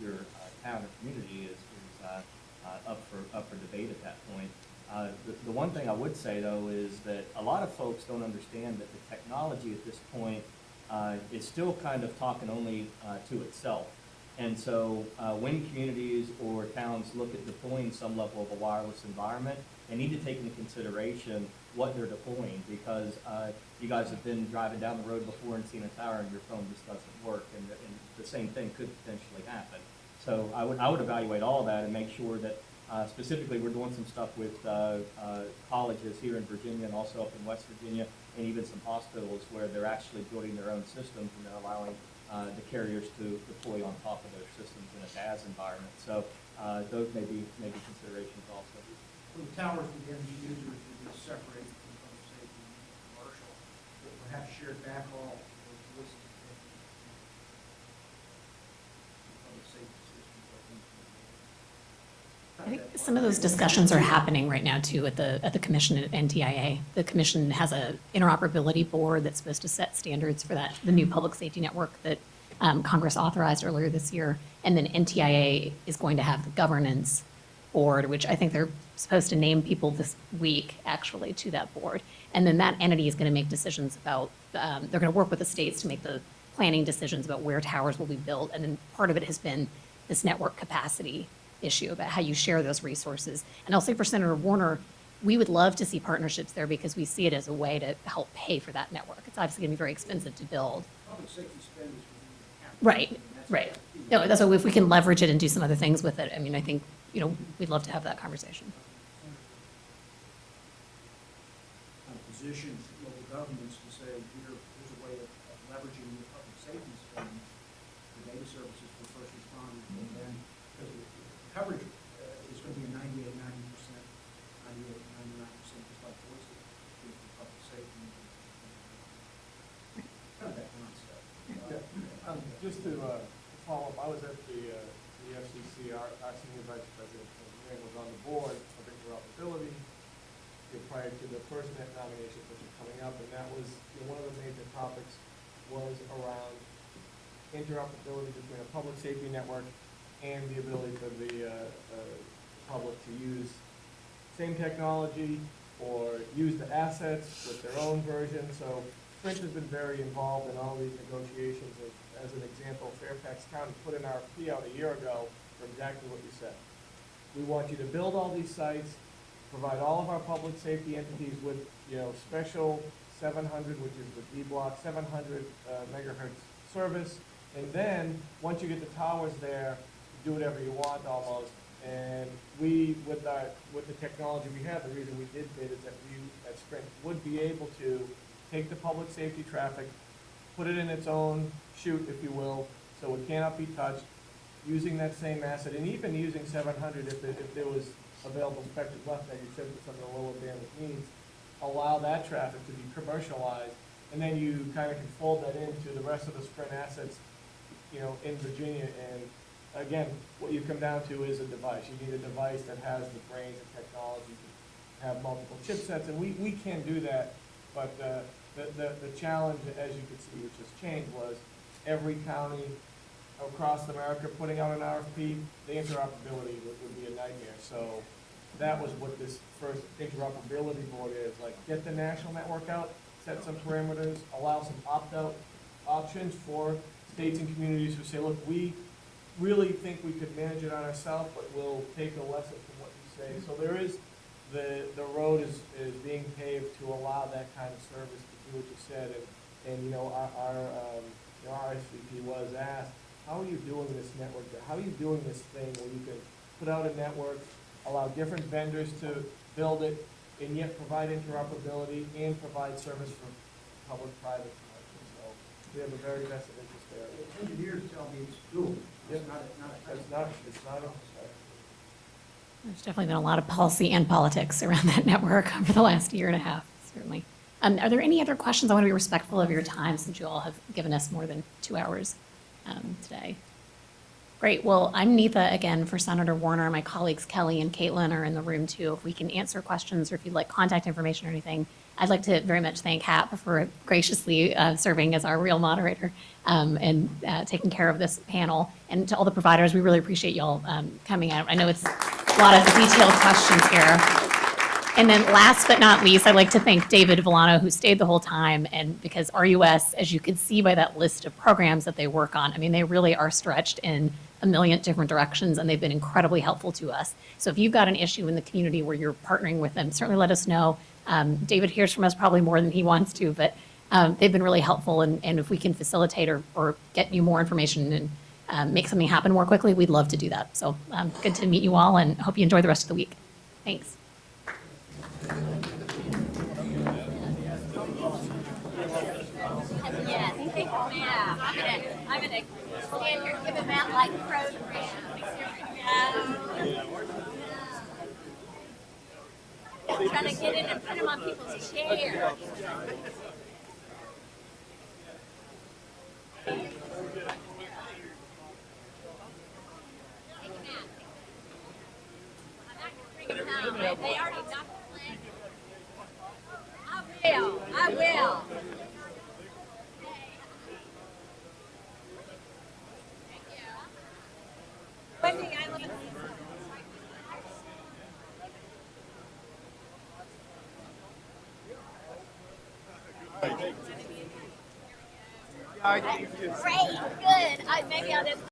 Speaker 13: your town or community is up for debate at that point. The one thing I would say, though, is that a lot of folks don't understand that the technology at this point is still kind of talking only to itself. And so when communities or towns look at deploying some level of a wireless environment, they need to take into consideration what they're deploying, because you guys have been driving down the road before and seen a tower and your phone just doesn't work, and the same thing could potentially happen. So I would evaluate all of that and make sure that specifically we're doing some stuff with colleges here in Virginia and also up in West Virginia, and even some hospitals where they're actually building their own systems and they're allowing the carriers to deploy on top of those systems in a DAS environment. So those may be considerations also.
Speaker 1: For the towers within the users would be separated from public safety and commercial, but perhaps shared backhaul or listed public safety systems.
Speaker 2: I think some of those discussions are happening right now too at the commission at NTIA. The commission has a interoperability board that's supposed to set standards for the new public safety network that Congress authorized earlier this year. And then NTIA is going to have the governance board, which I think they're supposed to name people this week actually to that board. And then that entity is going to make decisions about, they're going to work with the states to make the planning decisions about where towers will be built. And then part of it has been this network capacity issue about how you share those resources. And I'll say for Senator Warner, we would love to see partnerships there because we see it as a way to help pay for that network. It's obviously going to be very expensive to build.
Speaker 1: Public safety spend is within the county.
Speaker 2: Right, right. No, that's why if we can leverage it and do some other things with it, I mean, I think, we'd love to have that conversation.
Speaker 1: Position local governments to say, here's a way of leveraging the public safety spend for data services for first responders, and then, because the coverage is going to be a 98, 90%, 98, 99%, just like voice is for public safety. Kind of that concept.
Speaker 16: Just to follow up, I was at the FCC, our senior vice president, was on the board of interoperability prior to the FirstNet nominations which are coming up, and that was, one of the major topics was around interoperability between a public safety network and the ability for the public to use same technology or use the assets with their own version. So Sprint has been very involved in all these negotiations. As an example, Fairfax County put an RFP out a year ago for exactly what you said. We want you to build all these sites, provide all of our public safety entities with, special 700, which is the D block, 700 megahertz service. And then, once you get the towers there, do whatever you want almost. And we, with the technology we have, the reason we did bid is that we, at Sprint, would be able to take the public safety traffic, put it in its own chute, if you will, so it cannot be touched, using that same asset, and even using 700 if there was available spectrum left that you said for some of the lower bandwidth needs, allow that traffic to be commercialized, and then you kind of can fold that into the rest of the Sprint assets, in Virginia. And again, what you come down to is a device. You need a device that has the brains and technology to have multiple chipsets, and we can do that, but the challenge, as you can see, which has changed, was every county across America putting out an RFP, the interoperability would be a nightmare. So that was what this first interoperability board is, like, get the national network out, set some parameters, allow some opt-out options for states and communities who say, look, we really think we could manage it on ourselves, but we'll take a lesson from what you say. So there is, the road is being paved to allow that kind of service to do what you said. And our SVP was asked, how are you doing this network? How are you doing this thing where you can put out a network, allow different vendors to build it, and yet provide interoperability and provide service for public-private commercial? So we have a very vested interest there.
Speaker 1: Engineers tell me it's doable. It's not
Speaker 16: It's not
Speaker 2: There's definitely been a lot of policy and politics around that network over the last year and a half, certainly. Are there any other questions? I want to be respectful of your time since you all have given us more than 2 hours today. Great. Well, I'm Neetha again for Senator Warner. My colleagues Kelly and Caitlin are in the room too. If we can answer questions or if you'd like contact information or anything, I'd like to very much thank Hap for graciously serving as our real moderator and taking care of this panel. And to all the providers, we really appreciate y'all coming out. I know it's a lot of detailed questions here. And then last but not least, I'd like to thank David Villano, who stayed the whole time, and because RUS, as you can see by that list of programs that they work on, I mean, they really are stretched in a million different directions, and they've been incredibly helpful to us. So if you've got an issue in the community where you're partnering with them, certainly let us know. David hears from us probably more than he wants to, but they've been really helpful, and if we can facilitate or get you more information and make something happen more quickly, we'd love to do that. So good to meet you all, and hope you enjoy the rest of the week. Thanks.
Speaker 15: Yeah, I'm gonna stand here, give him out like program. I'm trying to get in and put him on people's chairs. They already knocked the flag. I will. Wendy, I love it. Great, good. Maybe I'll just